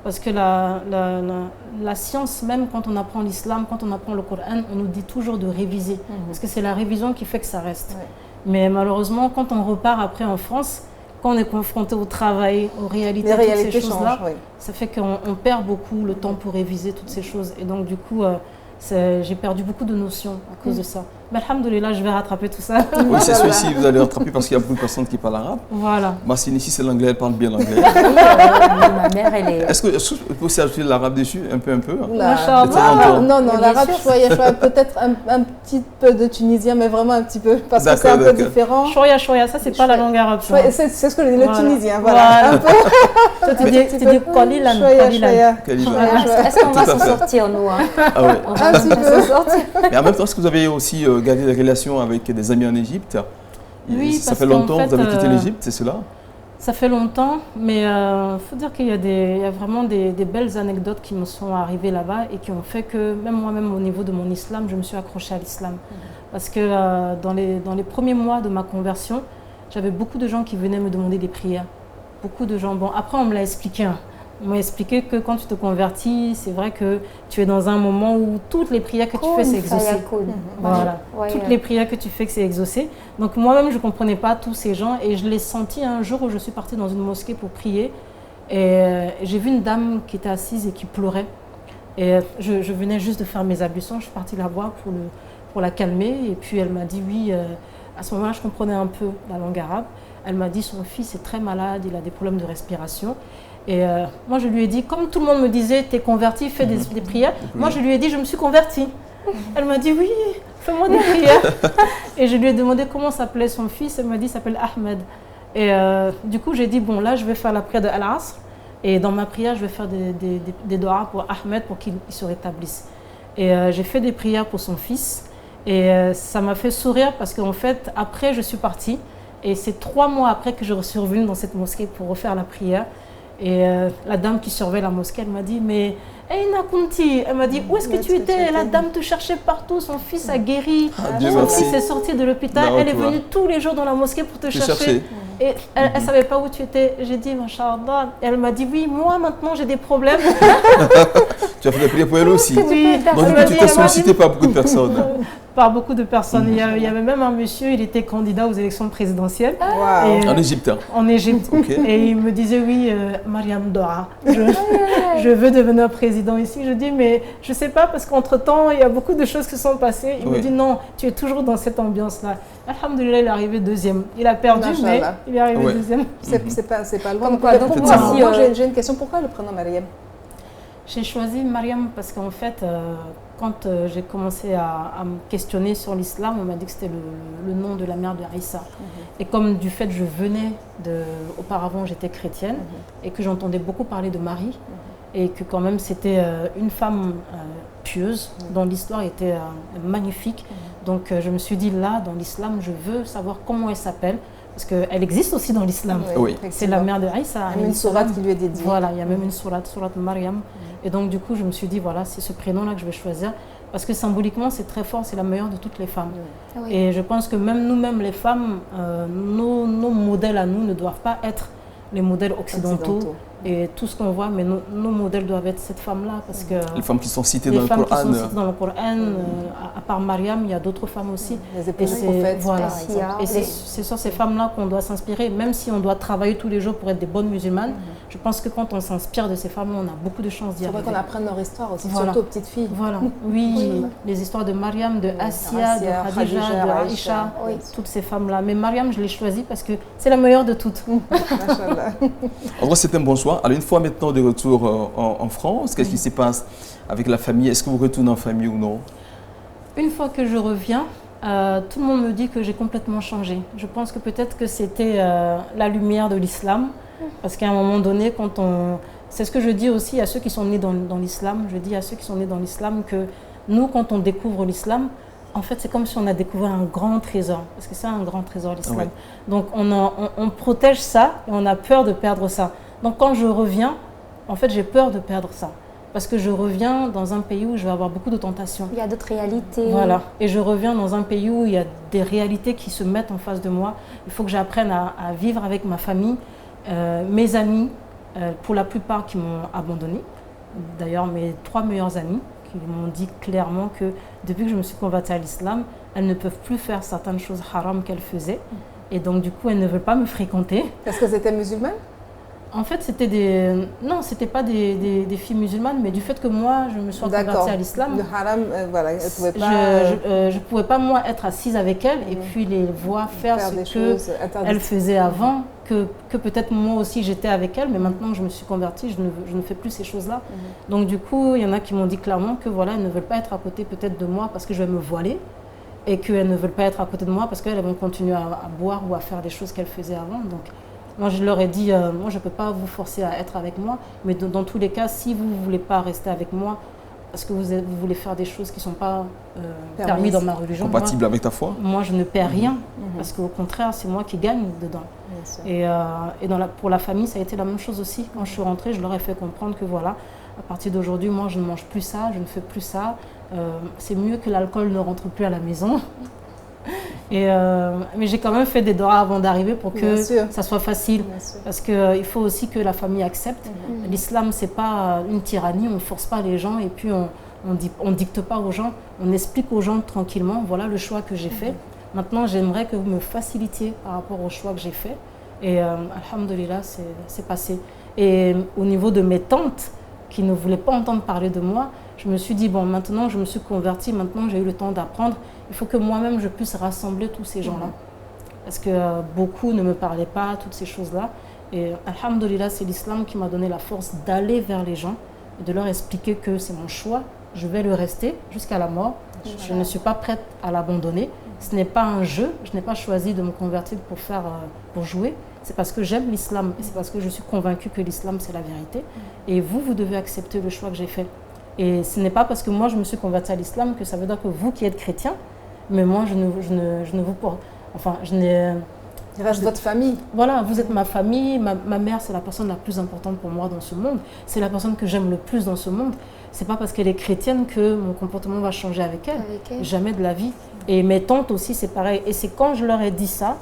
B: Parce que la science, même quand on apprend l'islam, quand on apprend le Coran, on nous dit toujours de réviser. Parce que c'est la révision qui fait que ça reste. Mais malheureusement, quand on repart après en France, quand on est confronté au travail, aux réalités, toutes ces choses-là, ça fait qu'on perd beaucoup le temps pour réviser toutes ces choses. Et donc, du coup, j'ai perdu beaucoup de notions à cause de ça. Mais alhamdoulilah, je vais rattraper tout ça.
A: Oui, c'est sûr, ici, vous allez rattraper parce qu'il y a beaucoup de personnes qui parlent arabe.
B: Voilà.
A: Massine, ici, c'est l'anglais, elle parle bien l'anglais.
D: Ma mère, elle est...
A: Est-ce que vous pouvez aussi ajouter l'arabe dessus, un peu
C: Non, l'arabe, peut-être un petit peu de tunisien, mais vraiment un petit peu, parce que c'est un peu différent.
B: Choya, ça, c'est pas la langue arabe.
C: C'est ce que je dis, le tunisien, voilà.
B: Toi, tu dis Qalilan.
D: Est-ce qu'on va s'en sortir, nous?
A: Ah ouais.
C: Un petit peu.
A: Mais en même temps, est-ce que vous avez aussi gardé des relations avec des amis en Égypte?
B: Oui,
A: ça fait longtemps que vous avez quitté l'Égypte, c'est cela?
B: Ça fait longtemps, mais il faut dire qu'il y a vraiment des belles anecdotes qui me sont arrivées là-bas et qui ont fait que, même moi-même au niveau de mon islam, je me suis accrochée à l'islam. Parce que dans les premiers mois de ma conversion, j'avais beaucoup de gens qui venaient me demander des prières. Beaucoup de gens. Bon, après, on me l'a expliqué. On m'a expliqué que quand tu te convertis, c'est vrai que tu es dans un moment où toutes les prières que tu fais, c'est exaucé. Voilà. Toutes les prières que tu fais, c'est exaucé. Donc moi-même, je ne comprenais pas tous ces gens et je l'ai senti un jour où je suis partie dans une mosquée pour prier. Et j'ai vu une dame qui était assise et qui pleurait. Et je venais juste de faire mes ablutions. Je suis partie la voir pour la calmer. Et puis elle m'a dit oui. À ce moment-là, je comprenais un peu la langue arabe. Elle m'a dit son fils est très malade, il a des problèmes de respiration. Et moi, je lui ai dit, comme tout le monde me disait, t'es converti, fais des prières. Moi, je lui ai dit, je me suis convertie. Elle m'a dit, oui, fais-moi des prières. Et je lui ai demandé comment s'appelait son fils. Elle m'a dit, il s'appelle Ahmed. Et du coup, j'ai dit, bon, là, je vais faire la prière de Al-Asr. Et dans ma prière, je vais faire des doigts pour Ahmed pour qu'il se rétablisse. Et j'ai fait des prières pour son fils. Et ça m'a fait sourire parce qu'en fait, après, je suis partie. Et c'est 3 mois après que je suis revenue dans cette mosquée pour refaire la prière. Et la dame qui surveille la mosquée, elle m'a dit, mais Aïna Kunti, elle m'a dit, où est-ce que tu étais? La dame te cherchait partout, son fils a guéri, son fils est sorti de l'hôpital, elle est venue tous les jours dans la mosquée pour te chercher. Et elle ne savait pas où tu étais. J'ai dit, Masha'Allah. Elle m'a dit, oui, moi maintenant j'ai des problèmes.
A: Tu as fait la prière pour elle aussi?
B: Oui.
A: Donc tu t'es sollicité par beaucoup de personnes.
B: Par beaucoup de personnes. Il y avait même un monsieur, il était candidat aux élections présidentielles.
C: Wow.
A: En Égypte.
B: En Égypte. Okay. Et il me disait, oui, Mariam Dora, je veux devenir président ici. Je dis, mais je ne sais pas, parce qu'entre-temps, il y a beaucoup de choses qui sont passées. Il me dit, non, tu es toujours dans cette ambiance-là. Alhamdulillah, il est arrivé deuxième. Il a perdu, mais il est arrivé deuxième.
C: C'est pas loin.
D: Donc,
C: moi, j'ai une question. Pourquoi le prénom Mariam?
B: J'ai choisi Mariam parce qu'en fait, quand j'ai commencé à me questionner sur l'islam, on m'a dit que c'était le nom de la mère de Aïssa. Et comme du fait je venais auparavant j'étais chrétienne et que j'entendais beaucoup parler de Marie et que quand même c'était une femme pieuse dont l'histoire était magnifique. Donc je me suis dit là, dans l'islam, je veux savoir comment elle s'appelle. Parce qu'elle existe aussi dans l'islam.
C: Oui,
B: c'est la mère de Aïssa.
C: Il y a même une sourate qui lui est dédiée.
B: Voilà, il y a même une sourate Mariam. Et donc du coup, je me suis dit, voilà, c'est ce prénom-là que je vais choisir. Parce que symboliquement, c'est très fort, c'est la meilleure de toutes les femmes. Et je pense que même nous-mêmes, les femmes, nos modèles à nous ne doivent pas être les modèles occidentaux. Et tout ce qu'on voit, mais nos modèles doivent être cette femme-là. Parce que
A: les femmes qui sont citées dans le Coran.
B: Les femmes qui sont citées dans le Coran, à part Mariam, il y a d'autres femmes aussi.
C: Les épouses prophètes,
B: voilà. Et c'est sur ces femmes-là qu'on doit s'inspirer. Même si on doit travailler tous les jours pour être des bonnes musulmanes, je pense que quand on s'inspire de ces femmes-là, on a beaucoup de chances d'y arriver.
C: Il faudrait qu'on apprenne leur histoire aussi, surtout aux petites filles.
B: Voilà, oui. Les histoires de Mariam, de Assia, de Khadija, de Aïcha, toutes ces femmes-là. Mais Mariam, je l'ai choisie parce que c'est la meilleure de toutes.
A: En vrai, c'est un bon choix. Alors, une fois maintenant de retour en France, qu'est-ce qui se passe avec la famille? Est-ce que vous retournez en famille ou non?
B: Une fois que je reviens, tout le monde me dit que j'ai complètement changé. Je pense que peut-être que c'était la lumière de l'islam. Parce qu'à un moment donné, c'est ce que je dis aussi à ceux qui sont nés dans l'islam. Je dis à ceux qui sont nés dans l'islam que nous, quand on découvre l'islam, en fait, c'est comme si on a découvert un grand trésor. Parce que c'est un grand trésor, l'islam. Donc, on protège ça et on a peur de perdre ça. Donc quand je reviens, en fait, j'ai peur de perdre ça. Parce que je reviens dans un pays où je vais avoir beaucoup de tentations.
D: Il y a d'autres réalités.
B: Voilà. Et je reviens dans un pays où il y a des réalités qui se mettent en face de moi. Il faut que j'apprenne à vivre avec ma famille, mes amis, pour la plupart qui m'ont abandonnée. D'ailleurs, mes 3 meilleures amies qui m'ont dit clairement que depuis que je me suis convertie à l'islam, elles ne peuvent plus faire certaines choses haram qu'elles faisaient. Et donc, du coup, elles ne veulent pas me fréquenter.
C: Parce que c'était musulmane?
B: En fait, c'était non, c'était pas des filles musulmanes, mais du fait que moi, je me sois convertie à l'islam.
C: Le haram, voilà, elle pouvait pas...
B: Je pouvais pas, moi, être assise avec elle et puis les voir faire ce qu'elle faisait avant, que peut-être moi aussi j'étais avec elle, mais maintenant que je me suis convertie, je ne fais plus ces choses-là. Donc du coup, il y en a qui m'ont dit clairement que voilà, elles ne veulent pas être à côté peut-être de moi parce que je vais me voiler et qu'elles ne veulent pas être à côté de moi parce qu'elles vont continuer à boire ou à faire des choses qu'elles faisaient avant. Donc, moi, je leur ai dit, moi, je ne peux pas vous forcer à être avec moi, mais dans tous les cas, si vous ne voulez pas rester avec moi, parce que vous voulez faire des choses qui ne sont pas permis dans ma religion.
A: Compatibles avec ta foi?
B: Moi, je ne perds rien, parce qu'au contraire, c'est moi qui gagne dedans. Et pour la famille, ça a été la même chose aussi. Quand je suis rentrée, je leur ai fait comprendre que voilà, à partir d'aujourd'hui, moi, je ne mange plus ça, je ne fais plus ça. C'est mieux que l'alcool ne rentre plus à la maison. Mais j'ai quand même fait des doigts avant d'arriver pour que ça soit facile. Parce qu'il faut aussi que la famille accepte. L'islam, ce n'est pas une tyrannie, on ne force pas les gens et puis on ne dicte pas aux gens. On explique aux gens tranquillement, voilà le choix que j'ai fait. Maintenant, j'aimerais que vous me facilitiez par rapport au choix que j'ai fait. Et alhamdoulilah, c'est passé. Et au niveau de mes tantes, qui ne voulaient pas entendre parler de moi, je me suis dit, bon, maintenant je me suis convertie, maintenant j'ai eu le temps d'apprendre, il faut que moi-même je puisse rassembler tous ces gens-là. Parce que beaucoup ne me parlaient pas, toutes ces choses-là. Et alhamdoulilah, c'est l'islam qui m'a donné la force d'aller vers les gens et de leur expliquer que c'est mon choix, je vais le rester jusqu'à la mort. Je ne suis pas prête à l'abandonner. Ce n'est pas un jeu, je n'ai pas choisi de me convertir pour jouer. C'est parce que j'aime l'islam et c'est parce que je suis convaincue que l'islam c'est la vérité. Et vous devez accepter le choix que j'ai fait. Et ce n'est pas parce que moi je me suis convertie à l'islam que ça veut dire que vous qui êtes chrétien, mais moi, je ne vous porte. Enfin, je n'ai.
C: Il reste votre famille.
B: Voilà, vous êtes ma famille. Ma mère, c'est la personne la plus importante pour moi dans ce monde. C'est la personne que j'aime le plus dans ce monde. C'est pas parce qu'elle est chrétienne que mon comportement va changer avec elle. Jamais de la vie. Et mes tantes aussi, c'est pareil. Et c'est quand je leur ai dit ça,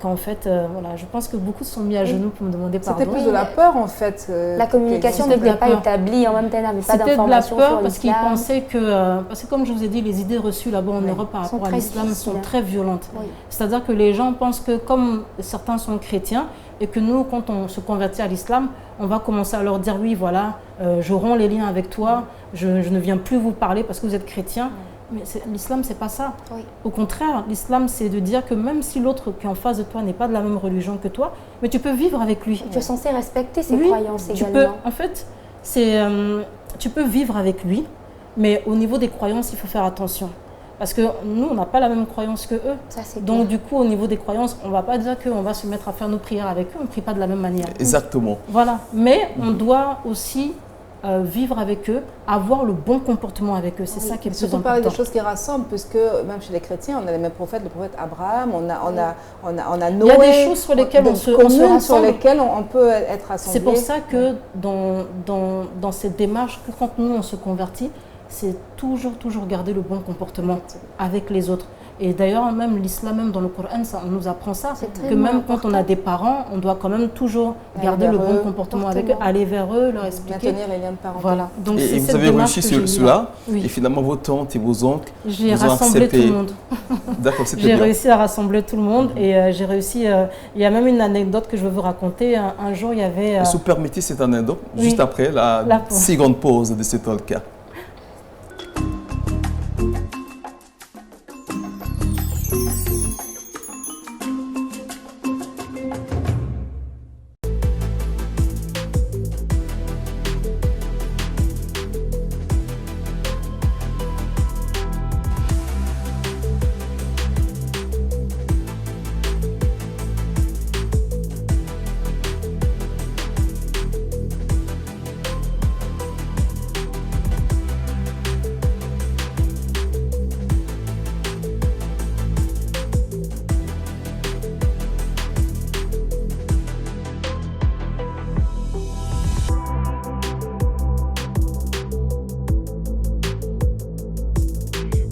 B: qu'en fait, voilà, je pense que beaucoup se sont mis à genoux pour me demander pardon.
C: C'était plus de la peur, en fait.
D: La communication n'était pas établie, en même temps, n'avait pas d'informations sur l'islam.
B: C'était de la peur parce qu'ils pensaient que... parce que comme je vous ai dit, les idées reçues là-bas en Europe par rapport à l'islam sont très violentes. Oui. C'est-à-dire que les gens pensent que comme certains sont chrétiens, et que nous, quand on se convertit à l'islam, on va commencer à leur dire, oui, voilà, je romps les liens avec toi, je ne viens plus vous parler parce que vous êtes chrétien. Mais l'islam, c'est pas ça. Oui. Au contraire, l'islam, c'est de dire que même si l'autre qui est en face de toi n'est pas de la même religion que toi, mais tu peux vivre avec lui.
D: Tu es censé respecter ses croyances également.
B: En fait, tu peux vivre avec lui, mais au niveau des croyances, il faut faire attention. Parce que nous, on n'a pas la même croyance que eux. Ça, donc, du coup, au niveau des croyances, on ne va pas dire qu'on va se mettre à faire nos prières avec eux. On ne prie pas de la même manière.
A: Exactement.
B: Voilà. Mais on doit aussi vivre avec eux, avoir le bon comportement avec eux. C'est ça qui est le plus important.
C: Surtout parler des choses qui rassemblent, puisque même chez les chrétiens, on a les mêmes prophètes, le prophète Abraham, on a Noé.
B: Il y a des choses sur lesquelles on se rassemble.
C: Sur lesquelles on peut être rassemblés.
B: C'est pour ça que dans cette démarche, quand nous, on se convertit, c'est toujours garder le bon comportement avec les autres. Et d'ailleurs, même l'islam, même dans le Coran, ça, on nous apprend ça, que même quand on a des parents, on doit quand même toujours garder le bon comportement avec eux, aller vers eux, leur expliquer.
C: Maintenir les liens de parenté.
B: Voilà. Donc,
A: et vous avez réussi cela, et finalement vos tantes et vos oncles
B: j'ai rassemblé tout le monde.
A: D'accord, c'était
B: j'ai
A: bien.
B: réussi à rassembler tout le monde et j'ai réussi... il y a même une anecdote que je veux vous raconter. Un jour, il y avait...
A: Si vous permettez cette anecdote, juste après la seconde pause de ce talk.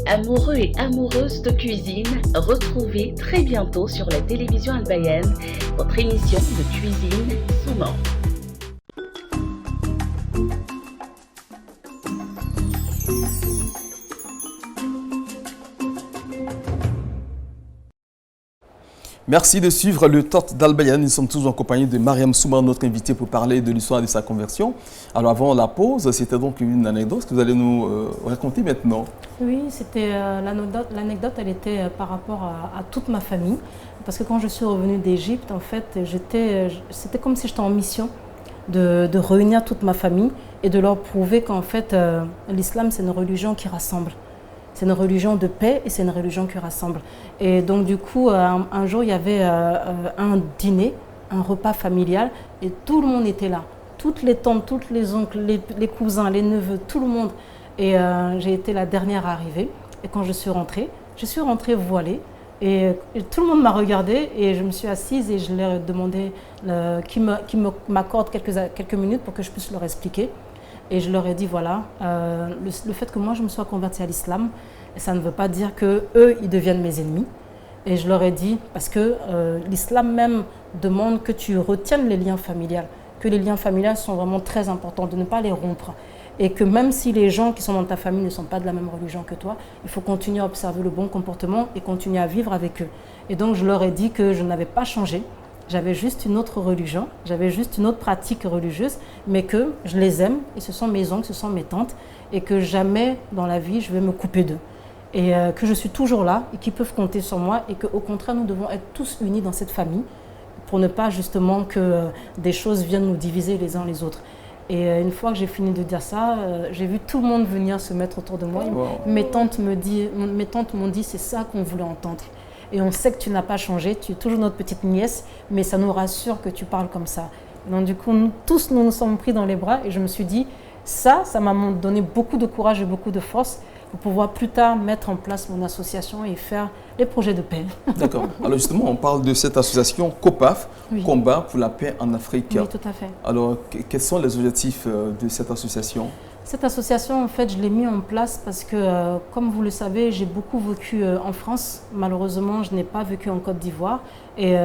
E: Amoureux et amoureuses de cuisine, retrouvez très bientôt sur la télévision albayenne votre émission de cuisine Souman.
A: Merci de suivre le Talk d'Al-Bayan. Nous sommes toujours en compagnie de Mariam Souman, notre invitée, pour parler de l'histoire de sa conversion. Alors avant la pause, c'était donc une anecdote que vous allez nous raconter maintenant.
B: Oui, c'était l'anecdote, elle était par rapport à toute ma famille. Parce que quand je suis revenue d'Égypte, en fait, c'était comme si j'étais en mission de réunir toute ma famille et de leur prouver qu'en fait, l'islam, c'est une religion qui rassemble. C'est une religion de paix et c'est une religion qui rassemble. Et donc du coup, un jour, il y avait un dîner, un repas familial et tout le monde était là. Toutes les tantes, tous les oncles, les cousins, les neveux, tout le monde. Et j'ai été la dernière arrivée. Et quand je suis rentrée voilée. Et tout le monde m'a regardée et je me suis assise et je leur ai demandé qu'ils m'accordent quelques minutes pour que je puisse leur expliquer. Et je leur ai dit, voilà, le fait que moi je me sois convertie à l'islam, ça ne veut pas dire qu'eux, ils deviennent mes ennemis. Et je leur ai dit, parce que l'islam même demande que tu retiennes les liens familiales, que les liens familiales sont vraiment très importants, de ne pas les rompre. Et que même si les gens qui sont dans ta famille ne sont pas de la même religion que toi, il faut continuer à observer le bon comportement et continuer à vivre avec eux. Et donc je leur ai dit que je n'avais pas changé. J'avais juste une autre religion, j'avais juste une autre pratique religieuse, mais que je les aime, et ce sont mes oncles, ce sont mes tantes, et que jamais dans la vie je vais me couper d'eux. Et que je suis toujours là, et qu'ils peuvent compter sur moi, et qu'au contraire nous devons être tous unis dans cette famille, pour ne pas justement que des choses viennent nous diviser les uns les autres. Et une fois que j'ai fini de dire ça, j'ai vu tout le monde venir se mettre autour de moi. Wow. Mes tantes m'ont dit, c'est ça qu'on voulait entendre. Et on sait que tu n'as pas changé, tu es toujours notre petite nièce, mais ça nous rassure que tu parles comme ça. Donc du coup, nous nous sommes pris dans les bras et je me suis dit, ça m'a donné beaucoup de courage et beaucoup de force pour pouvoir plus tard mettre en place mon association et faire les projets de paix.
A: D'accord. Alors justement, on parle de cette association COPAF, oui. Combat pour la paix en Afrique.
B: Oui, tout à fait.
A: Alors, quels sont les objectifs de cette association?
B: Cette association, en fait, je l'ai mis en place parce que, comme vous le savez, j'ai beaucoup vécu en France. Malheureusement, je n'ai pas vécu en Côte d'Ivoire. Et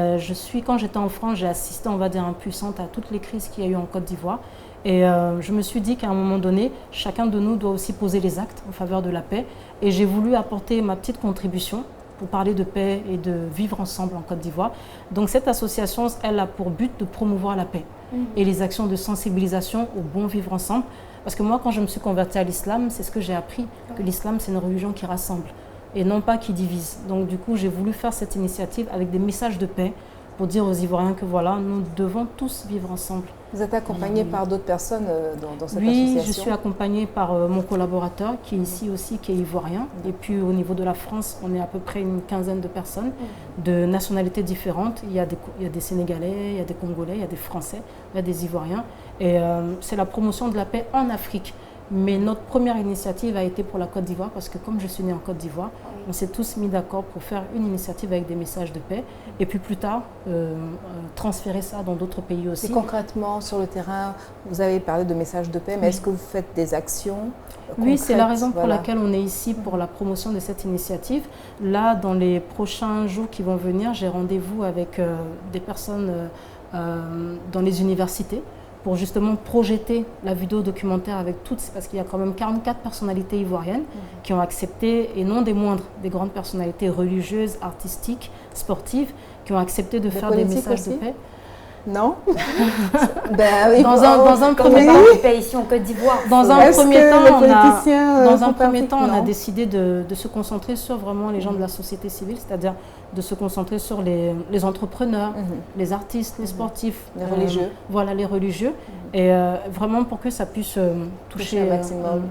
B: quand j'étais en France, j'ai assisté, on va dire, impuissante à toutes les crises qu'il y a eu en Côte d'Ivoire. Et je me suis dit qu'à un moment donné, chacun de nous doit aussi poser les actes en faveur de la paix. Et j'ai voulu apporter ma petite contribution pour parler de paix et de vivre ensemble en Côte d'Ivoire. Donc cette association, elle a pour but de promouvoir la paix et les actions de sensibilisation au bon vivre ensemble. Parce que moi, quand je me suis convertie à l'islam, c'est ce que j'ai appris, que l'islam, c'est une religion qui rassemble et non pas qui divise. Donc du coup, j'ai voulu faire cette initiative avec des messages de paix pour dire aux Ivoiriens que voilà, nous devons tous vivre ensemble.
C: Vous êtes accompagné par d'autres personnes dans cette association?
B: Oui, je suis accompagnée par mon collaborateur qui est ici aussi, qui est ivoirien. Et puis au niveau de la France, on est à peu près une quinzaine de personnes de nationalités différentes. Il y a des Sénégalais, il y a des Congolais, il y a des Français, il y a des Ivoiriens. Et c'est la promotion de la paix en Afrique. Mais notre première initiative a été pour la Côte d'Ivoire parce que comme je suis née en Côte d'Ivoire, on s'est tous mis d'accord pour faire une initiative avec des messages de paix et puis plus tard transférer ça dans d'autres pays aussi.
C: Et concrètement, sur le terrain, vous avez parlé de messages de paix, mais est-ce que vous faites des actions concrètes?
B: Oui, c'est la raison pour laquelle on est ici pour la promotion de cette initiative. Là, dans les prochains jours qui vont venir, j'ai rendez-vous avec des personnes dans les universités pour justement projeter la vidéo documentaire avec toutes, parce qu'il y a quand même 44 personnalités ivoiriennes qui ont accepté, et non des moindres, des grandes personnalités religieuses, artistiques, sportives, qui ont accepté de faire des messages de paix.
C: Non.
B: Oui, dans un premier temps,
D: ici en Côte d'Ivoire.
B: Dans un premier temps, on a décidé de se concentrer sur vraiment les gens de la société civile, c'est-à-dire de se concentrer sur les entrepreneurs, les artistes, les sportifs,
C: les religieux.
B: Voilà, les religieux. Et vraiment pour que ça puisse toucher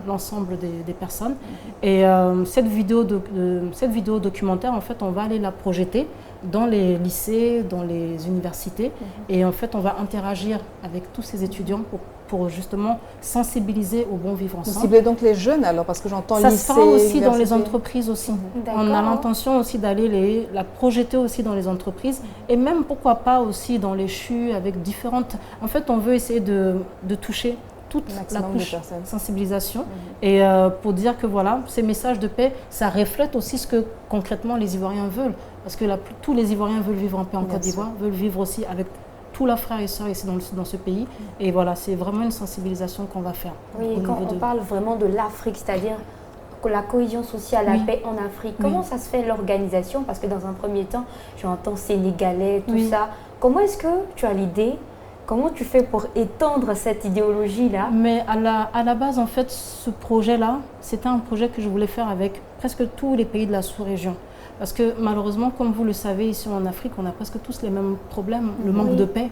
B: l'ensemble des personnes. Et cette vidéo documentaire, en fait, on va aller la projeter dans les lycées, dans les universités. Et en fait, on va interagir avec tous ces étudiants pour justement sensibiliser au bon vivre ensemble.
C: Vous ciblez donc les jeunes alors, parce que j'entends lycée,
B: ça sera aussi dans les entreprises aussi. On a l'intention aussi d'aller la projeter aussi dans les entreprises et même pourquoi pas aussi dans les CHU avec différentes... En fait, on veut essayer de toucher toute la couche de sensibilisation et pour dire que voilà, ces messages de paix, ça reflète aussi ce que concrètement les Ivoiriens veulent. Parce que tous les Ivoiriens veulent vivre en paix en Côte d'Ivoire, veulent vivre aussi avec tous leurs frères et sœurs ici dans ce pays. Et voilà, c'est vraiment une sensibilisation qu'on va faire.
D: Oui, quand on parle vraiment de l'Afrique, c'est-à-dire la cohésion sociale, la paix en Afrique, comment ça se fait l'organisation? Parce que dans un premier temps, j'entends sénégalais, tout ça. Comment est-ce que tu as l'idée? Comment tu fais pour étendre cette idéologie-là?
B: Mais à la base, en fait, ce projet-là, c'était un projet que je voulais faire avec presque tous les pays de la sous-région. Parce que malheureusement, comme vous le savez, ici en Afrique, on a presque tous les mêmes problèmes, le manque de paix.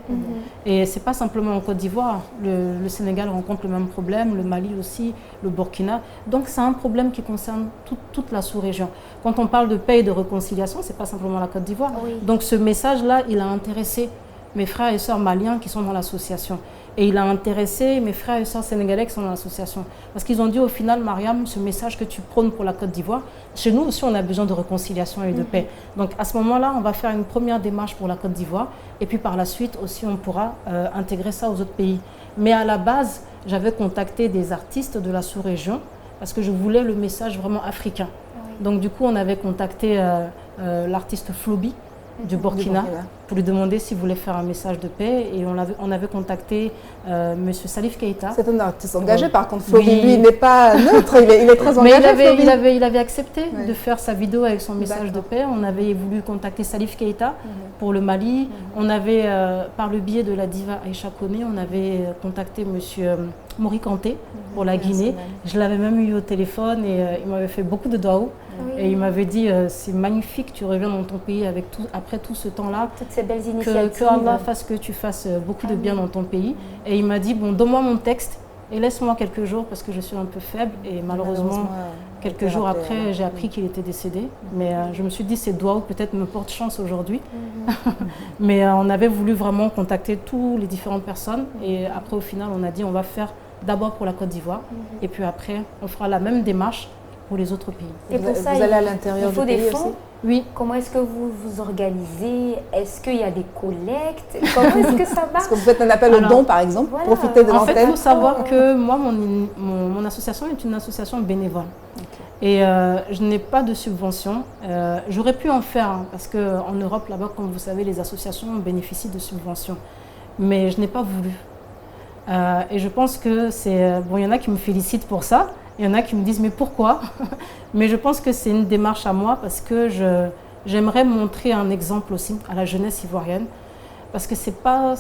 B: Et ce n'est pas simplement en Côte d'Ivoire. Le Sénégal rencontre le même problème, le Mali aussi, le Burkina. Donc c'est un problème qui concerne toute la sous-région. Quand on parle de paix et de réconciliation, ce n'est pas simplement la Côte d'Ivoire. Donc ce message-là, il a intéressé mes frères et sœurs maliens qui sont dans l'association. Et il a intéressé mes frères et sœurs sénégalais qui sont dans l'association. Parce qu'ils ont dit au final, Mariam, ce message que tu prônes pour la Côte d'Ivoire, chez nous aussi on a besoin de réconciliation et de paix. Donc à ce moment-là, on va faire une première démarche pour la Côte d'Ivoire. Et puis par la suite aussi, on pourra intégrer ça aux autres pays. Mais à la base, j'avais contacté des artistes de la sous-région parce que je voulais le message vraiment africain. Donc du coup, on avait contacté l'artiste Flobi du Burkina pour lui demander s'il voulait faire un message de paix et on avait contacté M. Salif Keïta.
C: C'est un artiste engagé par contre, Flobi lui n'est pas neutre, il est très engagé.
B: Mais il avait accepté de faire sa vidéo avec son message de paix. On avait voulu contacter Salif Keïta pour le Mali. On avait, par le biais de la diva Aïcha Kone, on avait contacté M. Mori Kanté pour la Guinée. Je l'avais même eu au téléphone et il m'avait fait beaucoup de doigts. Et il m'avait dit, c'est magnifique, tu reviens dans ton pays après tout ce temps-là.
D: Toutes ces belles initiatives.
B: Que Allah fasse que tu fasses beaucoup de bien dans ton pays. Et il m'a dit, bon, donne-moi mon texte et laisse-moi quelques jours parce que je suis un peu faible. Et malheureusement quelques jours après, j'ai appris qu'il était décédé. Mais je me suis dit, ces doigts peut-être me portent chance aujourd'hui. Mais on avait voulu vraiment contacter toutes les différentes personnes. Et après, au final, on a dit, on va faire d'abord pour la Côte d'Ivoire. Et puis après, on fera la même démarche pour les autres pays.
C: Et pour ça, vous allez à l'intérieur du pays aussi?
B: Oui.
D: Comment est-ce que vous vous organisez? Est-ce qu'il y a des collectes? Comment est-ce que ça marche?
C: Est-ce que vous faites un appel aux dons, par exemple?
D: Voilà.
C: Profitez de l'antenne.
B: En fait, il faut savoir que moi, mon association est une association bénévole. Okay. Et je n'ai pas de subvention. J'aurais pu en faire, hein, parce qu'en Europe, là-bas, comme vous savez, les associations bénéficient de subventions. Mais je n'ai pas voulu. Et je pense que c'est... Bon, il y en a qui me félicitent pour ça. Il y en a qui me disent, mais pourquoi? Mais je pense que c'est une démarche à moi parce que j'aimerais montrer un exemple aussi à la jeunesse ivoirienne. Parce que c'est pas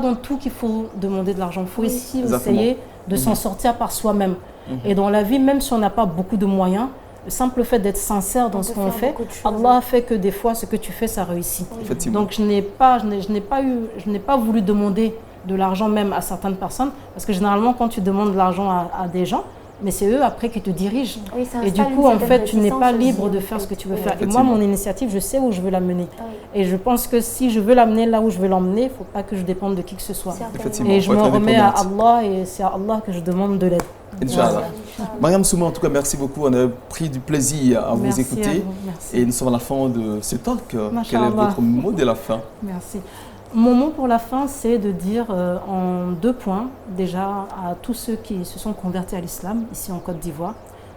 B: dans tout qu'il faut demander de l'argent. Il faut aussi essayer de s'en sortir par soi-même. Et dans la vie, même si on n'a pas beaucoup de moyens, le simple fait d'être sincère dans ce qu'on fait, Allah fait que des fois, ce que tu fais, ça réussit. Donc, je n'ai pas voulu demander de l'argent même à certaines personnes. Parce que généralement, quand tu demandes de l'argent à des gens, mais c'est eux après qui te dirigent. Oui, et du coup, en fait, tu n'es pas libre de faire ce que tu veux faire. Et moi, mon initiative, je sais où je veux l'amener. Et je pense que si je veux l'amener là où je veux l'emmener, il ne faut pas que je dépende de qui que ce soit. Et je me remets à Allah et c'est à Allah que je demande de l'aide.
A: Inch'Allah. Mariam Souma, en tout cas, merci beaucoup. On a pris du plaisir à vous écouter. Et nous sommes à la fin de ce talk. Quel est votre mot de la fin?
B: Merci. Mon mot pour la fin, c'est de dire en 2 points, déjà à tous ceux qui se sont convertis à l'islam, ici en Côte d'Ivoire,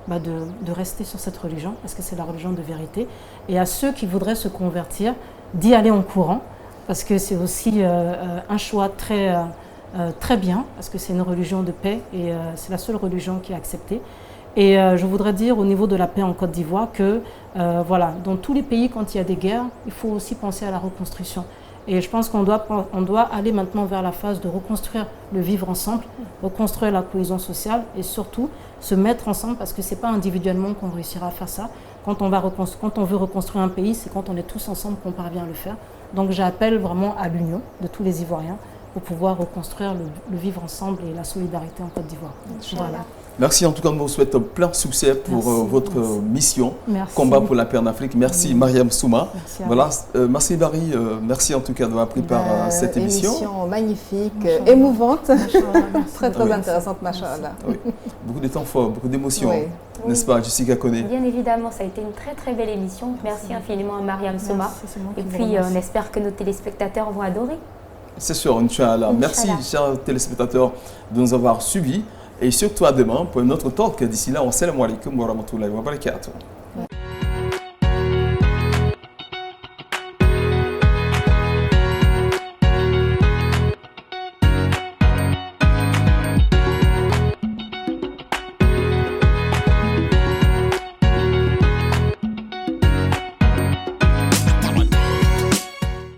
B: de rester sur cette religion, parce que c'est la religion de vérité, et à ceux qui voudraient se convertir, d'y aller en courant, parce que c'est aussi un choix très bien, parce que c'est une religion de paix, et c'est la seule religion qui est acceptée. Et je voudrais dire au niveau de la paix en Côte d'Ivoire que, voilà, dans tous les pays, quand il y a des guerres, il faut aussi penser à la reconstruction. Et je pense qu'on doit aller maintenant vers la phase de reconstruire le vivre ensemble, reconstruire la cohésion sociale et surtout se mettre ensemble parce que ce n'est pas individuellement qu'on réussira à faire ça. Quand on veut reconstruire un pays, c'est quand on est tous ensemble qu'on parvient à le faire. Donc j'appelle vraiment à l'union de tous les Ivoiriens pour pouvoir reconstruire le vivre ensemble et la solidarité en Côte d'Ivoire. Voilà.
A: Merci, en tout cas, on vous souhaite plein succès pour votre mission, combat pour la paix en Afrique. Merci Mariam Souma.
B: Merci
A: voilà, merci Barry, merci en tout cas d'avoir préparé cette émission.
C: Émission magnifique, émouvante, très intéressante, machallah.
A: Oui. Beaucoup de temps fort, beaucoup d'émotions, n'est-ce pas, Jessica Koné?
D: Bien évidemment, ça a été une très belle émission. Merci infiniment à Mariam Souma. Et puis, on espère que nos téléspectateurs vont adorer.
A: C'est sûr, Inch'Allah. Merci, chers téléspectateurs, de nous avoir suivis. Et surtout à demain pour un autre talk. D'ici là, assalamu alaikum wa rahmatullahi wa barakatuh.